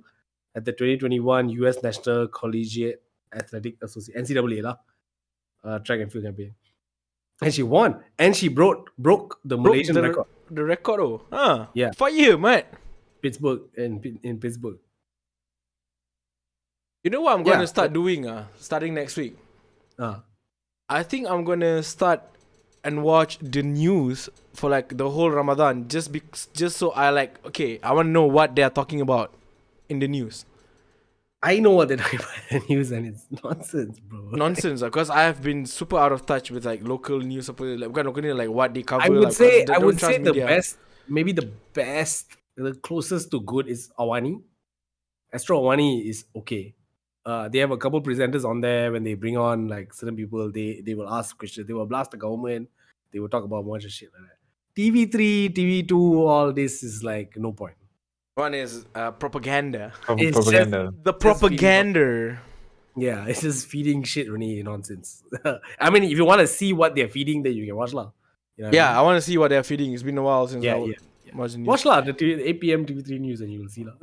at the 2021 US National Collegiate Athletic Association (NCAA) track and field campaign. And she won. And she broke the Malaysian record. The record, Yeah. For you, mate. Pittsburgh in Pittsburgh. You know what I'm gonna start doing? Starting next week. I think I'm gonna start and watch the news for like the whole Ramadan, just so I like, okay, I want to know what they are talking about in the news. I know what they're talking about in the news, and it's nonsense, bro. Nonsense, because I have been super out of touch with like local news, like what they cover. I would like, say they don't trust the media. best, maybe the closest to good is Awani. Astro Awani is okay. They have a couple presenters on there. When they bring on like certain people, they will ask questions. They will blast the government. They will talk about a bunch of shit like that. TV3, TV2, all this is like no point. One is propaganda. It's Propaganda. The propaganda. Yeah, it's just feeding shit, really nonsense. I mean, if you want to see what they're feeding, then you can watch lah. You know what I mean? I want to see what they're feeding. It's been a while since I watched the news. Watch lah the 8 p.m. TV3 news, and you will see lah.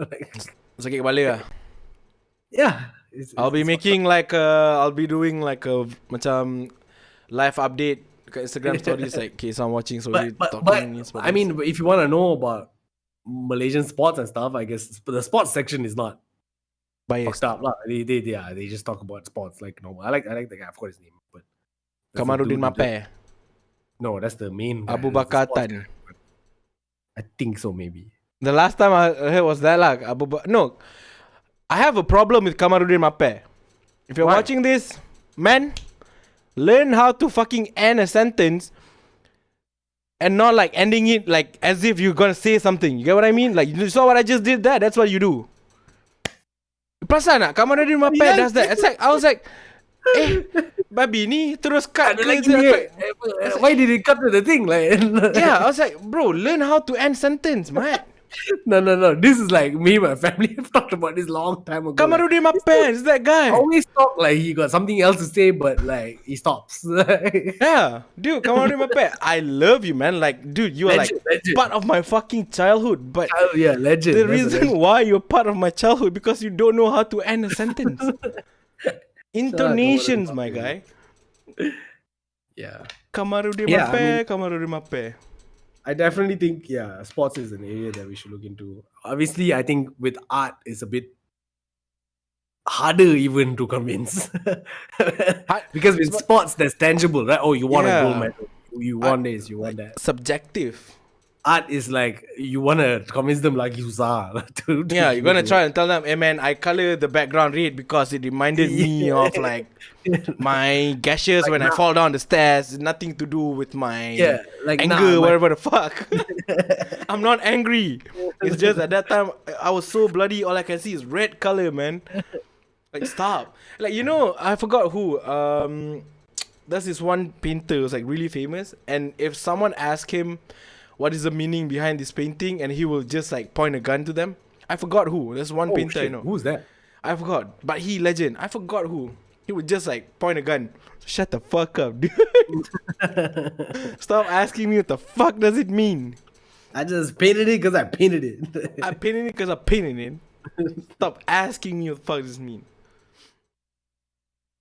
Sakit kepala lah. Yeah. I'll be making like I'll be doing like a macam live update dekat Instagram stories like, okay, so I'm watching, so but I mean, if you want to know about Malaysian sports and stuff, I guess the sports section is not biased. fucked up lah. They just talk about sports like normal. I like the guy. I forgot his name, but Kamaruddin Mape. No, that's the main guy. Abu That's the Bakar sports Tan. guy. I think so, maybe. The last time I heard was that like no, I have a problem with Kamaruddin Mape. If you're watching this, man, learn how to fucking end a sentence and not like ending it like as if you're gonna say something. You get what I mean? Like, you saw what I just did there? That's what you do. Perasan tak? Kamaruddin Mape does that. It's like, I was like, babi ni terus cut ke Like, je. why did it cut to the thing? Like, Yeah, I was like, bro, learn how to end sentence, man. no. This is like me and my family have talked about this long time ago. Kamarudin my pants, that guy. Always talk like he got something else to say, but like he stops. Yeah, dude, Kamarudin my pants. I love you, man. Like, dude, you are Legend. part of my fucking childhood. But Yeah, legend. the That's a reason legend. why you're part of my childhood because you don't know how to end a sentence. Intonations, my guy. Yeah, Kamarudin Yeah, my pants, Kamarudin my pants. I definitely think sports is an area that we should look into. Obviously, I think with art it's a bit harder even to convince because with sports there's tangible, right? Oh, you won a gold Yeah. medal, you won this, you won that. Subjective. Art is like you want to convince them like you are. Yeah, you're gonna try and tell them, hey man, I color the background red because it reminded me of like my gashes when I fall down the stairs. Nothing to do with my like anger, whatever the fuck. I'm not angry. It's just at that time I was so bloody. All I can see is red color, man. Like stop. Like I forgot who. There's this one painter who's like really famous, and if someone asked him what is the meaning behind this painting, and he will just like point a gun to them. I forgot who. There's one painter, Who's that? I forgot, but he legend. I forgot who. He would just like point a gun. Shut the fuck up, dude. Stop asking me what the fuck does it mean. I just painted it because I painted it. I painted it because I painted it. Stop asking me what the fuck does it mean.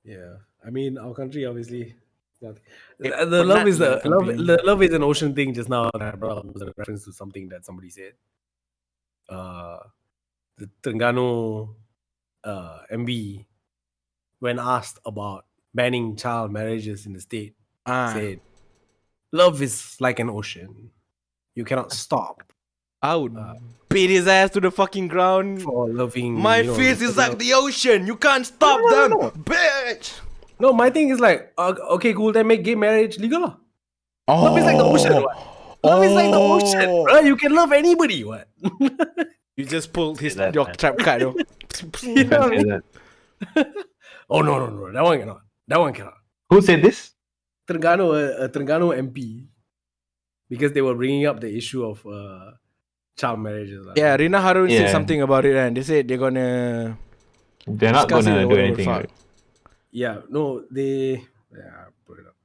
Yeah, I mean our country obviously. The but love not is the company. the love is an ocean thing. Just now that I brought up was a reference to something that somebody said. The Terengganu MB, when asked about banning child marriages in the state, said, "Love is like an ocean. You cannot stop I would beat his ass to the fucking ground. for loving." My face is like the ocean. You can't stop them, bitch. No, my thing is like, okay, cool. Then make gay marriage legal. Lah. Love is like the ocean. What? Love is like the ocean, bro. You can love anybody. What? You just pulled his That, your man. trap card, though. You know what I Say mean? that. Oh no, that one cannot. That one cannot. Who said this? Terengganu MP, because they were bringing up the issue of child marriages. Lah. Yeah, Rina Harun said Yeah. something about it, and they said they're gonna They're not discuss it gonna or do whatever anything. fuck. Right? Yeah, no, they. Yeah, put it up.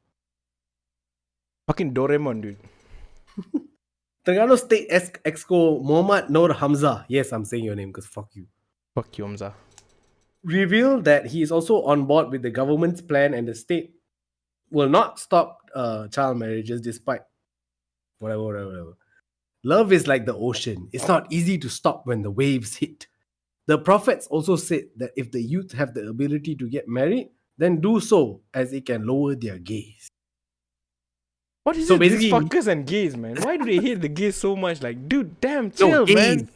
Fucking Doraemon, dude. Terengganu State Exco Muhammad Nur Hamza. Yes, I'm saying your name because fuck you. Fuck you, Hamza. Revealed that he is also on board with the government's plan and the state will not stop child marriages despite whatever. Love is like the ocean. It's not easy to stop when the waves hit. The prophets also said that if the youth have the ability to get married, then do so as it can lower their gaze. What is So it with these basically- fuckers and gays, man? Why do they hate the gays so much? Like, dude, damn, chill, man.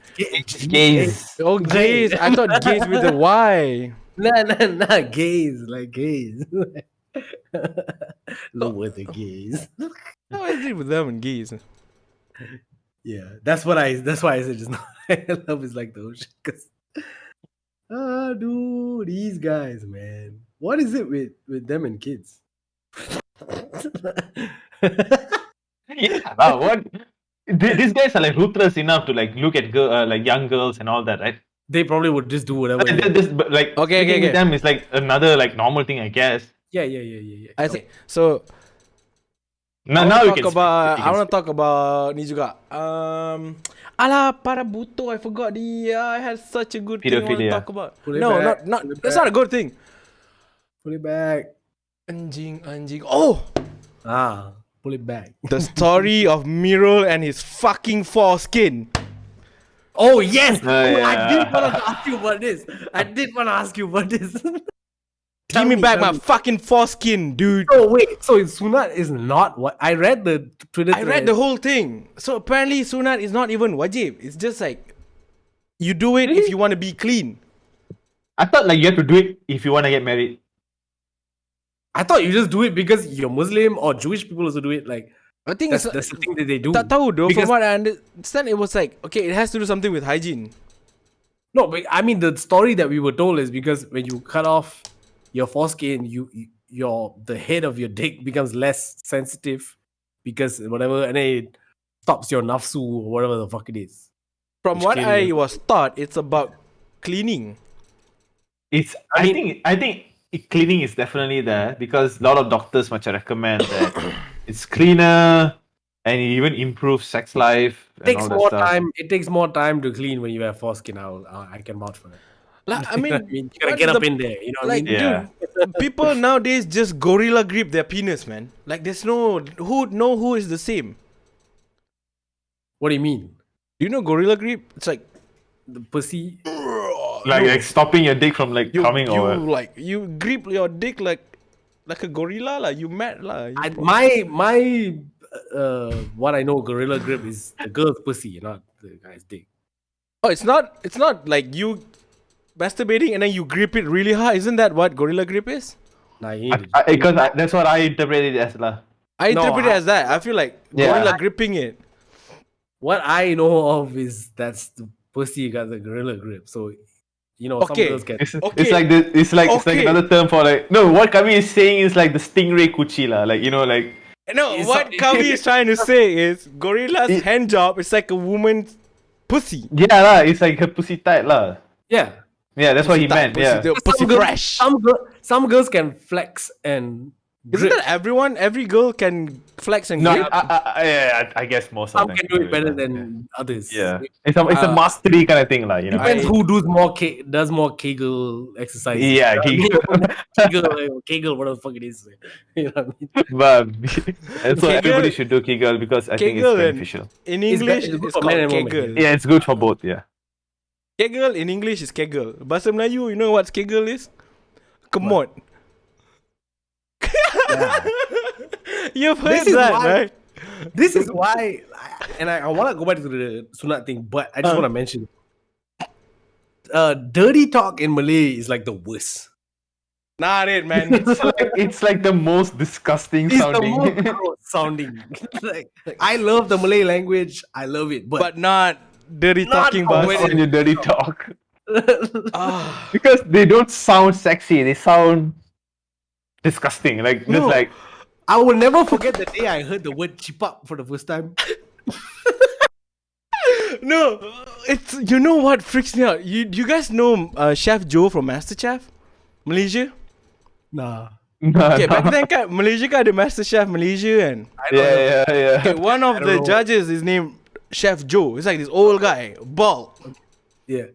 Gays. Oh, gays. I thought gays with a Y. Nah, gaze, like gaze. Lower the gaze. How is it with them and gays? Yeah, that's why I said just now. Love is like the ocean. Cause, dude, these guys, man. What is it with them and kids? Yeah, wow, what? These guys are like ruthless enough to like look at like young girls and all that, right? They probably would just do whatever. But, like Okay, speaking okay. with them is like another like normal thing, I guess. Yeah. I say so. Now I you want can to talk speak. about. You I can want to talk about ni juga. Ala para buto. I forgot the. I had such a good thing I want to Pedophilia. talk about. Pull it No, back, not. pull it That's back. not a good thing. Pull it back. Anjing. Oh, Pull it back. the story of Mirul and his fucking foreskin. Oh yes! I yeah. did want to ask you about this. Give me back my fucking foreskin, dude. Oh wait, so Sunat is not what I read the Twitter. I read the whole thing. So apparently sunat is not even wajib. It's just like you do it if you want to be clean. I thought like you have to do it if you want to get married. I thought you just do it because you're Muslim or Jewish people also do it. Like I think that's it's the thing that they do. tak tahu though. Because- From what I understand, it was like okay, it has to do something with hygiene. No, but I mean the story that we were told is because when you cut off your foreskin, the head of your dick becomes less sensitive because whatever, and then it stops your nafsu or whatever the fuck it is. From Which what clearly I was taught, it's about cleaning. I think cleaning is definitely there because a lot of doctors much recommend that it's cleaner and it even improves sex life and takes all that more stuff. time. It takes more time to clean when you have foreskin. I can vouch for that. Like, I You know mean, what I mean, you gotta what's get up the- in there. You know what like, I mean? Yeah. dude, people nowadays just gorilla grip their penis, man. Like, there's who is the same. What do you mean? Do you know gorilla grip? It's like The pussy? Like stopping your dick from like you coming you or like you grip your dick like a gorilla lah. You mad lah. My what I know gorilla grip is the girl's pussy, not the guy's dick. Oh, it's not like you masturbating and then you grip it really hard. Isn't that what gorilla grip is? Nah, you need to- because that's what I interpreted it as lah. I No, interpret it as that. I feel like Yeah. gorilla gripping it. what I know of is that's the pussy got the gorilla grip. So you know, Okay. some girls get It's Okay. like it's like Okay. another term for like no. What Kami is saying is like the stingray kuchi lah. Like you know like No, It's what not- Kavi is trying to say is gorilla's It- hand job is like a woman's pussy. yeah lah. It's like her pussy tight lah. yeah. Yeah, that's what he meant. Pussy, Yeah. the pussy Some girls- fresh. Some girls can flex and Isn't grip. that everyone? Every girl can flex and No, grip. I guess most of Some them can do it better yeah. than others. Yeah, it's a mastery kind of thing, like you know. Depends who does more Kegel exercise. Yeah, Kegel, whatever the fuck it is. You know what I mean? but and so Kegel- everybody should do Kegel because I think it's Kegel and- beneficial. In It's English, good it's for called men and women. Kegel. Yeah, it's good for both. Yeah. Kegel in English is Kegel. Bahasa Melayu, you know what Kegel is? Kemot. You've heard This is that, why- right? This is why, and I want to go back to the sunat thing, but I just want to mention, dirty talk in Malay is like the worst. Not it, man. It's like the most disgusting It's sounding. the most gross sounding. like, I love the Malay language. I love it, but, But not dirty Not talking for about. women. when you dirty talk Ah, because they don't sound sexy. They sound disgusting. Like just No. like I will never forget the day I heard the word chipap for the first time. no, it's you know what freaks me out. You guys know Chef Joe from MasterChef, Malaysia. Nah. Okay, back then kan Malaysia kan ada MasterChef Malaysia kan. I don't know. yeah. Okay, one of I don't the know. judges is named Chef Joe. He's like this old guy, bald. Yeah.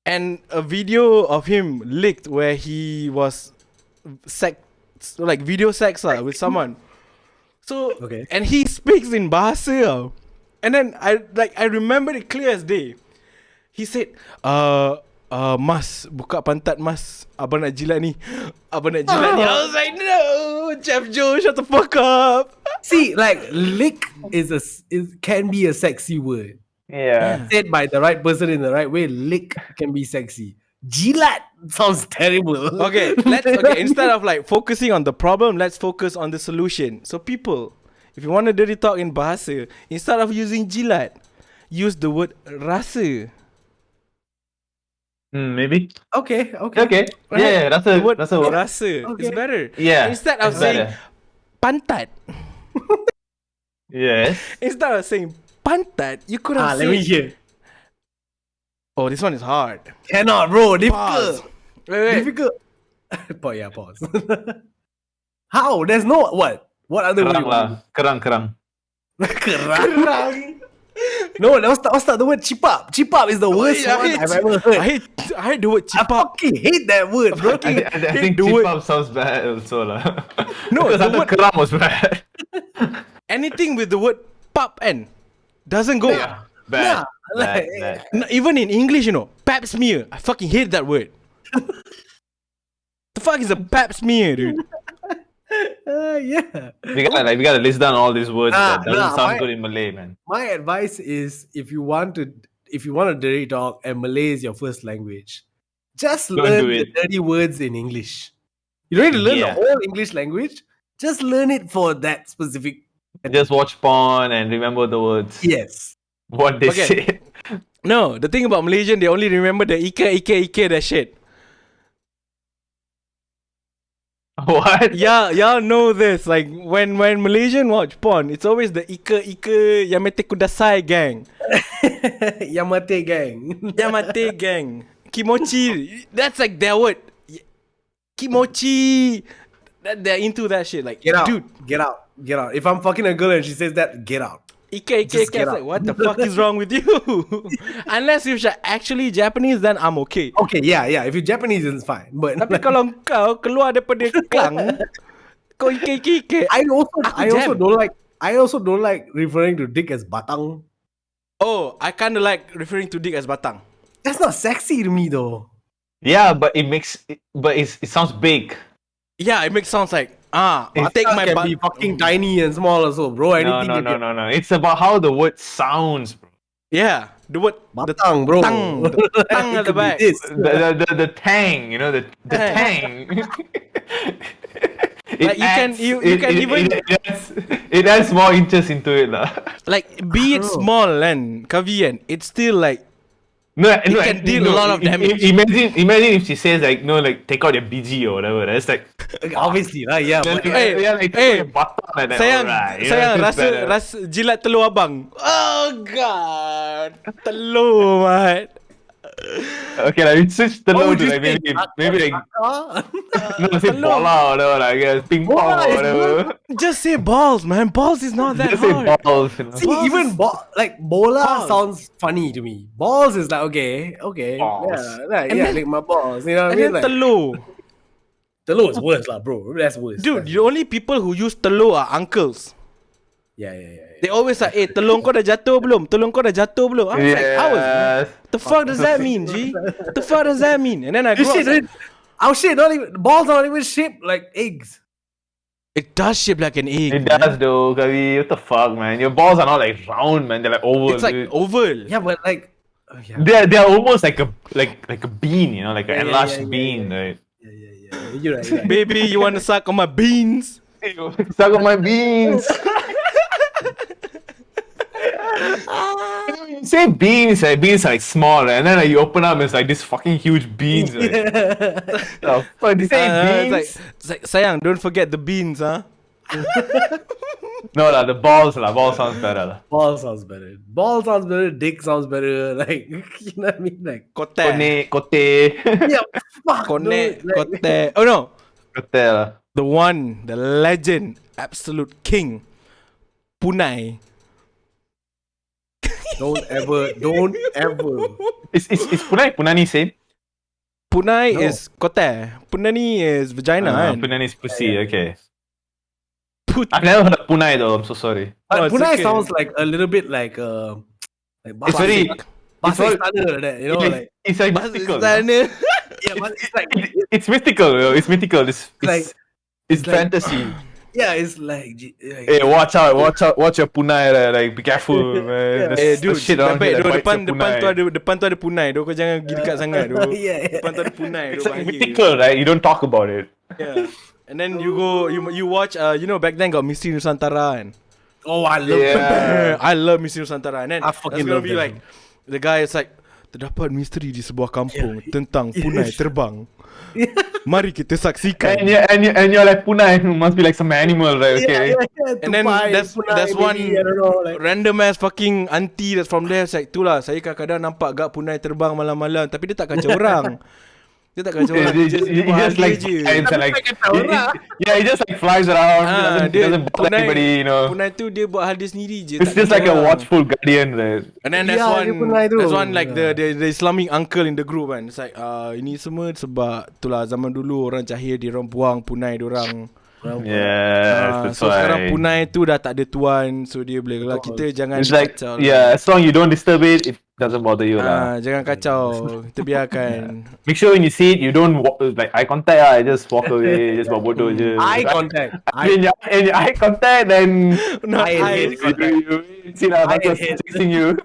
And a video of him leaked where he was video sex with someone. So Okay. and he speaks in bahasa tau. And then I remember it clear as day. He said, Mas, buka pantat Mas. Abang nak jilat ni. Abang nak jilat ni. I was like, no, Chef Joe, shut the fuck up. See, like lick can be a sexy word. Yeah. Said by the right person in the right way, lick can be sexy. Jilat sounds terrible. Okay, instead of like focusing on the problem, let's focus on the solution. So people, if you want to dirty talk in bahasa, instead of using jilat, use the word rasa. Maybe. Okay. Okay. Right? Yeah, that's a The word that's a word. rasa. Okay. It's better. Yeah, Instead of it's saying better. pantat, Yes. instead of saying pantat, you could have Let me said. hear. Oh, this one is hard. Cannot, bro. Pause. Difficult. Wait. Difficult. Pause. How? There's no what? What other word? Kerang lah. Kerang. Kerang. No, let's start the word chipap. Chipap is the worst I one hate- I've ever heard. I hate the word I chipap. fucking hate that word, bro. I think the word- chipap sounds bad also lah. No, because the I thought word- kerang was bad. Anything with the word pap and doesn't go. Bad. Yeah, like- Bad. No, even in English, you know, pap smear. I fucking hate that word. The fuck is a pap smear, dude? Yeah. We gotta list down all these words that doesn't Nah, sound my- good in Malay, man. My advice is if you want to dirty talk and Malay is your first language, just Don't learn do the it. dirty words in English. You don't need to learn Yeah. the whole English language. Just learn it for that specific. Just watch porn and remember the words. Yes. What they Okay. say. No, the thing about Malaysian, they only remember the Ike, that shit. What? Yeah, y'all know this. Like when Malaysian watch porn, it's always the Ika Yamete Kudasai gang. Yamate gang. Yamate gang. Kimochi. That's like their word. Kimochi. They're into that shit. Like, Get out. dude. Get out. Get out. If I'm fucking a girl and she says that, get out. Ika. Just get Like, out. what the fuck is wrong with you? Unless if you're actually Japanese, then I'm okay. Okay, yeah. If you're Japanese, it's fine. But Tapi kalau kau keluar daripada Klang, kau Ika. I also jam. don't like referring to dick as batang. Oh, I kind of like referring to dick as batang. That's not sexy to me though. Yeah, but it sounds big. Yeah, it makes sounds like take Batang my can butt. be fucking tiny and small also, bro. Anything No, can no, be no, no. It's about how the word sounds, bro. Yeah, the word batang, bro. the tang It at the could be back. this. The tang, you know, the tang. Like, you can even it adds more interest into it, lah. like be it small and kavian, it's still like It can deal a lot of damage. Imagine if she says like, no, like take out your BG or whatever. That's like, Obviously, right? Yeah. then, But, Hey, yeah, like hey, take out your button like that. sayang, alright, you know, sayang it's better. rasa jilat telur abang. Oh god, telur mat. Okay, like it's switch the What load would to you like say? maybe like no, say Telur. bola or whatever, like ping pong Bola or is whatever. Just say balls, man. Balls is not that Just say hard. balls, you know. See, Balls even is- bola Balls. sounds funny to me. Balls is like okay, Balls. yeah, yeah, like my balls. You know what I And mean? then Like telur. telur is worse, lah, bro. That's worse. Dude, That's the only people who use telur are uncles. yeah. They always like, telur kau dah jatuh belum? Telur kau dah jatuh belum? I was like, Yes. the fuck does that mean, G? What the fuck does that mean? And then I This grew up, shit, like, our shit, not even balls are not even shaped like eggs. it does shape like an egg. It man. does though, Kavi. What the fuck, man? Your balls are not like round, man. They're like oval. It's like dude. oval. Yeah, but like, yeah. They're almost like a bean, you know, like an Yeah, enlarged yeah, bean, right? Yeah. You're right. Baby, you want to suck on my beans? Suck on my beans. You say beans, right? Beans are like small, right? And then like, you open up, it's like this fucking huge beans. Right? Oh, fuck, you say beans? It's like, sayang, don't forget the beans, huh? No, lah, the balls, lah. Ball sounds better, lah. Ball sounds better. Ball sounds better. Dick sounds better. Like, you know what I mean? Like, Kote. Kote. yeah, fuck. Kone, no, like, kote. Oh no. Kote, lah. The one, the legend, absolute king, Punai. Don't ever. Is Punani same? Punai No. is kote. Punani is vagina, kan? Punani is pussy, okay. Put. I've never heard of Punai though, I'm so sorry. Oh, it's Punai okay. sounds like a little bit like It's very... Bahasa all- Istana, that, you know, like it's like Bahasa mystical. Istana. yeah, but it's like It's mystical, yo. It's mystical. It's like- it's like- fantasy. yeah, it's like Hey, watch out, watch your punai, like be careful, man. Yeah. Dude, shit around baik, here that bites depan your punai. depan tu ada punai, doh kau jangan pergi dekat sangat, doh. Yeah. Depan tu ada punai, It's doh. like bahaya. mythical, right? You don't talk about it. Yeah. And then you go, you watch, you know, back then got Misteri Nusantara, and Oh, I love Yeah. I love Misteri Nusantara. And then I that's fucking gonna love be that like, the guy is like, terdapat misteri di sebuah kampung tentang punai terbang. Mari kita saksikan. And you're like punai must be like some animal, right? Okay. And then that's one I don't know, like, random ass fucking auntie that's from there. It's like, itulah saya kadang-kadang nampak gak punai terbang malam-malam, tapi dia tak kacau orang. Dia tak kacau orang. He just like flies and like yeah, he just like flies around. He doesn't bother anybody, you know. Punai tu dia buat hal dia sendiri je. It's tak just kacau like a orang. watchful guardian, right? And then there's Yeah, dia punai tu. there's one like the Islamic uncle in the group kan. It's like ini semua sebab itulah zaman dulu orang jahil dia orang buang punai dia orang. Yes, that's So sekarang why. punai tu dah tak ada tuan, so dia boleh lah kita jangan It's like kacau. yeah, as long you don't disturb it, it doesn't bother you lah. Jangan kacau. Kita biarkan. Make sure when you see it, you don't walk, like eye contact. I just walk away, just buat bodoh je. eye contact. In your eye contact, then Not I eyes. hate contact. you see that I that's hate- chasing you.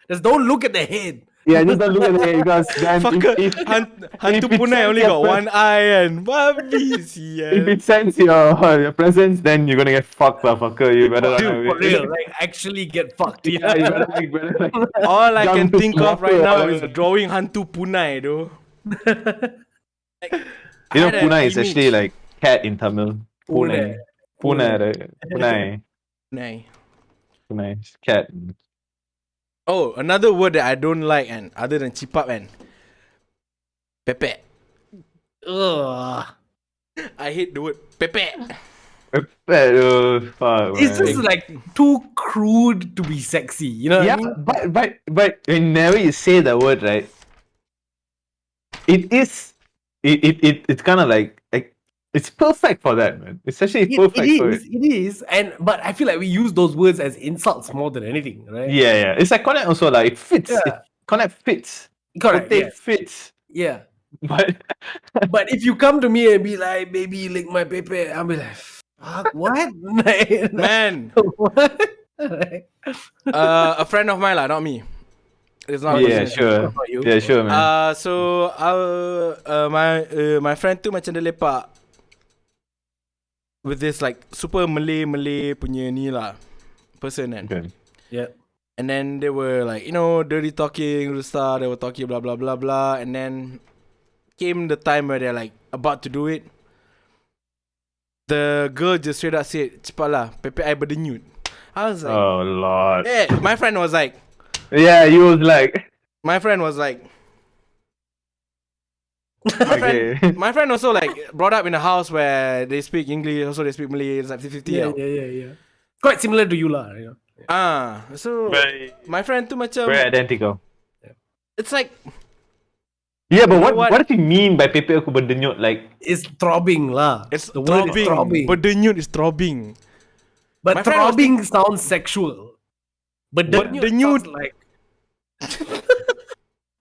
Just don't look at the head. Yeah, just don't look at it because then Fucker, if hantu if it punai sense only your got one eye kan. Babi if sial. it sense your presence, then you're gonna get fucked, lah, fucker. You better run Dude, away. for real, like actually get fucked. Yeah, you better like All I can jump to think of right now is water. drawing hantu punai though. You know, I had an punai is image. actually like cat in Tamil. Punai. Punai. Right? Punai. Nah. Punai. Cat. Oh, another word that I don't like and other than chipap and pepe. Ugh. I hate the word pepe. Pet. Oh, fuck, It's man. just like too crude to be sexy. You know what I Yeah, mean? but whenever you say the word, right, it's kind of like it's perfect for that, man. It's actually perfect for it. It is. But I feel like we use those words as insults more than anything, right? Yeah. It's like connect also like it fits. Yeah. Connect fits. Correct. Potato Yes. fits. Yeah. But But if you come to me and be like, baby, lick my pepe, I'll be like, fuck, what? Man, What? a friend of mine lah, not me. It's not yeah, business. sure. Not you. Yeah, sure, man. So my friend tu macam dia lepak with this like super Malay punya ni lah person kan. Okay. Yeah. And then they were like, dirty talking, Rusta, they were talking blah blah blah blah, and then came the time where they're like about to do it. The girl just straight up said, cepat lah, pepe I berdenyut. I was like, Oh Lord. yeah, my friend was like, Yeah, you was like, my friend okay. my friend also like brought up in a house where they speak English, also they speak Malay, it's like 50-50. Yeah. Quite similar to you lah, you know. So Very, my friend tu macam, very identical. it's like, Yeah, but You know what what? does he mean by pepe aku berdenyut? Like, It's throbbing lah. it's The word is throbbing. throbbing. Berdenyut is throbbing. But my friend was throbbing sounds sexual. But Berdenyut- sounds like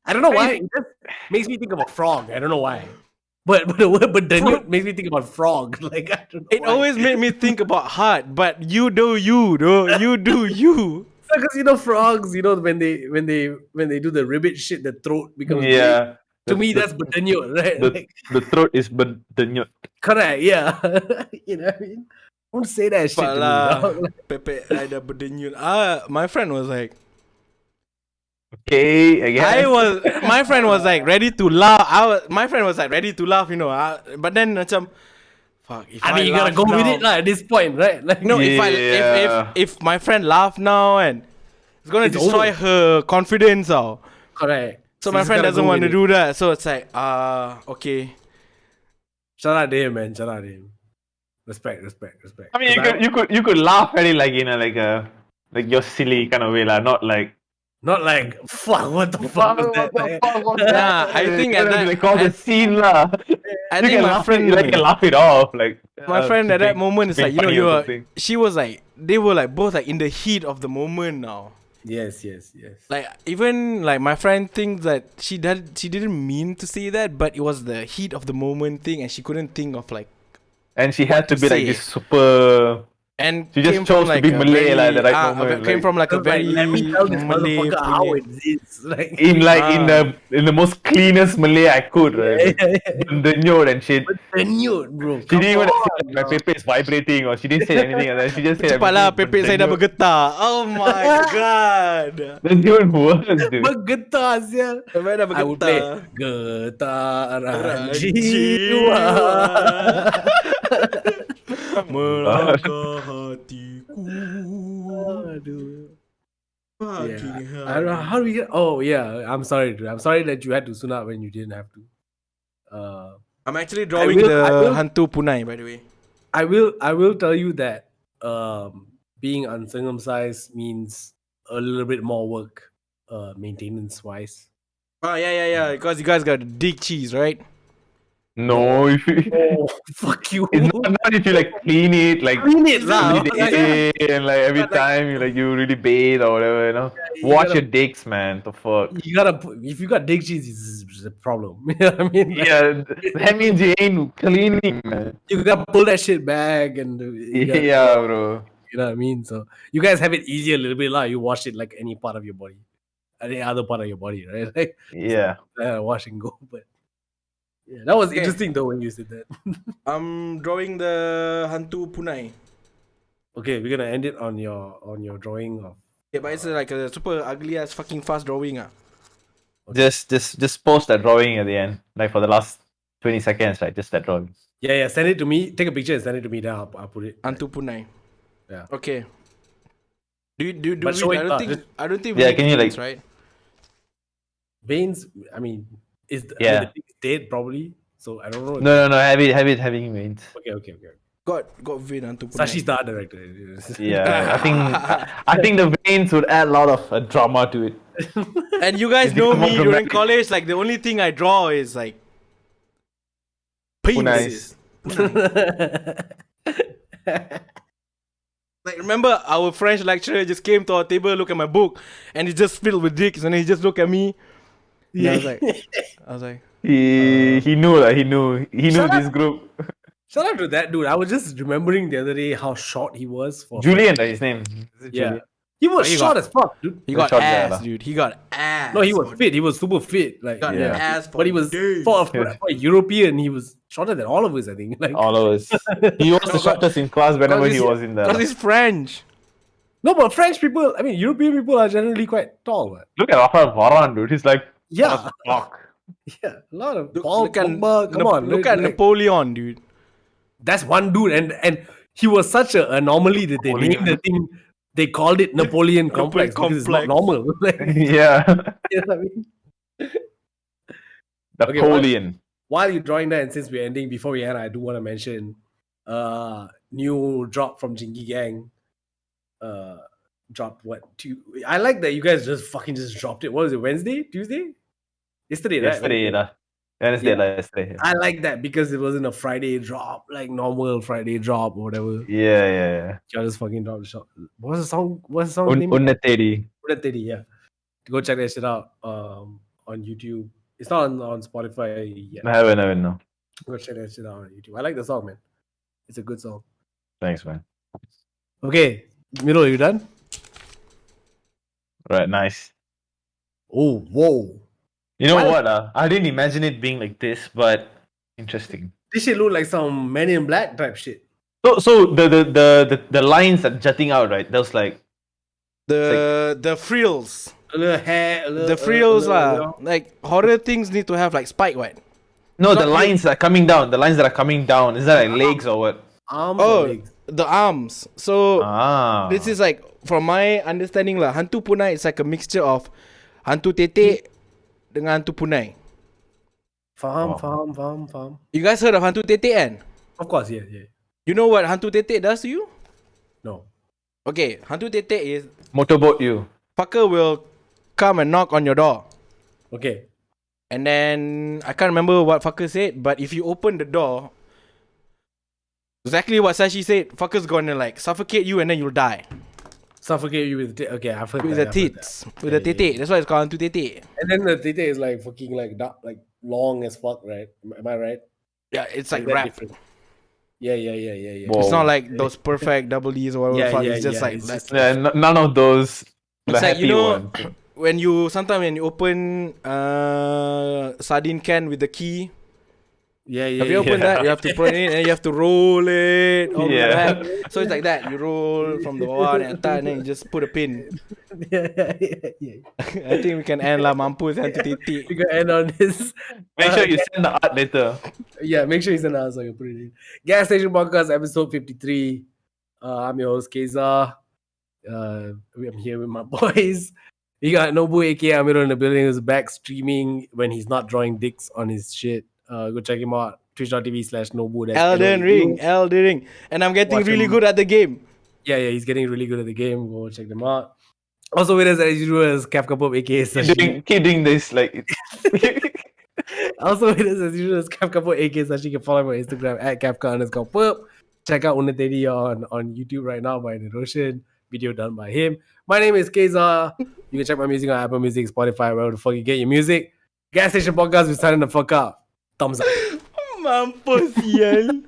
I don't know why. It just makes me think of a frog. I don't know why. But the word berdenyut makes me think about frog. Like I don't know. It always made me think about heart, but you do you, though. You do you. Because frogs, when they do the ribbit shit, the throat becomes big. yeah. To me, that's berdenyut, right? The throat is berdenyut. Correct, yeah. You know what I mean? Don't say that shit to me. Dog. Pepe ada berdenyut. My friend was like, Okay, I guess. my friend was like ready to laugh. My friend was like ready to laugh, but then macam, fuck. If I mean, you gotta laugh go with now- it lah at this point, right? Like, Yeah. if my friend laugh now and it's gonna It's destroy over. her confidence, correct. So my you friend gotta doesn't go want to with it. do that. So it's like, okay. Shout out to him, man. Shout out to him. Respect. I mean, you could laugh at it like in a like you're silly kind of way, lah. Not like Not like fuck. What the fuck was that? Like, Nah, I think at that- like all the scene, lah. I You think can my laugh friend, it, like can laugh it off, like my friend at that moment is like, being funny or something. she was like, they were like both like in the heat of the moment now. yes. Like even like my friend thinks that she didn't mean to say that, but it was the heat of the moment thing, and she couldn't think of like, And she had to be like say. this super. and She just came chose from, to be a Malay, very- like, at the right moment, Came like- from like a Like, very let me tell this Malay. motherfucker how punya- it is. Like, in the most cleanest Malay I could, right? Berdenyut and shit. berdenyut, bro. She didn't even Come say on, like, my bro. pepe is vibrating or she didn't say anything and then she just said Cepat lah, everything pepe saya dah berdenyut. bergetar. Oh my god. That's even worse, dude. Bergetar sial. Pepe dah I would play bergetar. getaran Jiwa. jiwa. Melangkah hatiku. Aduh. Fucking hell. I don't know how do we get. Oh yeah, I'm sorry, dude. I'm sorry that you had to sunat when you didn't have to. I'm actually drawing I the will- Hantu Punai, by the way. I will tell you that being uncircumcised means a little bit more work, maintenance wise. Oh yeah. Because you guys got dig cheese, right? No, if you, Oh fuck you! it's not if you like clean it like Clean it lah. every day and like every time you really bathe or whatever, you Wash gotta- your dicks, man. The fuck. You gotta if you got dig cheese, it's a problem. You know what I mean? Like, Yeah, that means you ain't cleaning, man. you gotta pull that shit back and you gotta- Yeah, bro. You know what I mean? So you guys have it easier a little bit, lah. You wash it like any part of your body, any other part of your body, right? Like Yeah. wash and go. But yeah, that was Okay. interesting though when you said that. I'm drawing the Hantu Punai. Okay, we're gonna end it on your drawing of. Yeah, but it's like a super ugly ass fucking fast drawing. Just post that drawing at the end, like for the last 20 seconds, like just that drawing. Yeah. Send it to me. Take a picture and send it to me. Then I'll put it. Hantu Punai. Yeah. Okay. Do But we? show I it, don't think. I don't think. Yeah, We can need you, veins, like- right? Veins. I mean, I mean, Yeah. the thing is dead probably. So I don't know. No. Having veins. Okay. Got vein Hantu Punai. Sashi's the art director. Yeah, I think the veins would add a lot of drama to it. And you guys It's know more me during dramatic. college. Like the only thing I draw is like penises. Like remember our French lecturer just came to our table, look at my book, and it's just filled with dicks, and then he just looked at me. And I was like, He knew that he knew this group. Shout out to that dude. I was just remembering the other day how short he was for Julian, his name. Is it Yeah. Julian? He was He short got- as fuck, dude. he got short guy ass, lah. dude. He got ass. No, he was fit. He was super fit. Like, Got Yeah. ass for but he was days. for a European. He was shorter than all of us. I think. Like, All of us. He was the shortest in class whenever he was in Because the. he's French. no, but French people. I mean, European people are generally quite tall. But Look at Rafael Varane, dude. He's like. yeah, what the fuck? yeah, a lot of Look, Paul look at Pogba, come on, look at like, Napoleon, dude. that's one dude, and he was such an anomaly that they named the thing. They called it Napoleon complex because it's not complex. normal. Like, Yeah. you know what I mean? Napoleon. While you're drawing that, and since we're ending, before we end, I do want to mention new drop from Jinky Gang. Dropped what? I like that you guys just fucking just dropped it. What was it? Wednesday? Tuesday? Yesterday, right? Yesterday, Wednesday, Yeah. yesterday. I like that because it wasn't a Friday drop, like normal Friday drop or whatever. Yeah. Y'all just fucking dropped the shot. What's the song? What's the song name? Unnatedi. Unnatedi, yeah. Go check that shit out on YouTube. It's not on Spotify yet. I haven't, no. Go check that shit out on YouTube. I like the song, man. It's a good song. Thanks, man. Okay, Miro, you done? Right, nice. Oh, whoa. You know Why- what? I didn't imagine it being like this, but interesting. This shit look like some Men in Black type shit. So the lines that jutting out, right? That was like The frills. A little hair, a little, The frills a little, lah. Like horror things need to have like spike, right? no, the Not lines that are coming down. The lines that are coming down. Is that like legs or what? arms or Oh, legs. the arms. So Ah, this is like, from my understanding lah, Hantu Punai is like a mixture of Hantu Tetek dengan Hantu Punai. Faham, Oh. faham. You guys heard of Hantu Tetek kan? Of course, yeah. You know what Hantu Tetek does to you? No. Okay, Hantu Tetek is motorboat you. fucker will come and knock on your door. Okay. And then I can't remember what fucker said, but if you open the door, exactly what Sashi said, fucker's gonna like suffocate you and then you'll die. Suffocate you with the okay, I've heard With that, the I've heard tits. that. With Yeah, the tetek. That's why it's called Hantu Tetek. And then the tete is like fucking like dark, like long as fuck, right? Am I right? Yeah, it's like that rap. different? Yeah. Whoa. It's not like those perfect double D's or whatever. Yeah, fuck. yeah, It's just yeah, like it's that. just- Yeah, none of those. The It's like, happy you know, ones. when you open sardine can with the key. Yeah. Have you opened that? You have to put it in and you have to roll it all the way Yeah. back. So it's like that. You roll from the one and then you just put a pin. yeah. I think we can end lah. Mampus Hantu Tetek. We can end on this. Make sure you send the art later. Yeah, make sure you send us so I can put it in. Gas Station Podcast, episode 53. I'm your host, Kayczar. I'm here with my boys. We got Nobu, aka Amiro, in the building, who's back streaming when he's not drawing dicks on his shit. Go check him out. Twitch.tv/Nobu. That's Elden NOBU. Ring. And I'm getting Watch really him. good at the game. Yeah, he's getting really good at the game. Go check them out. Also with us as usual is Kafka Purp, aka Sashi. Keep doing this like. Also with us as usual is Kafka Purp, aka Sashi. You can follow him on Instagram at Kafka_Purp. Check out Unnatedi on YouTube right now by Niroshan. Video done by him. My name is Kayczar. You can check my music on Apple Music, Spotify, wherever the fuck you get your music. Gas Station Podcast, we're signing the fuck out. Thumbs up. Mampus, sial.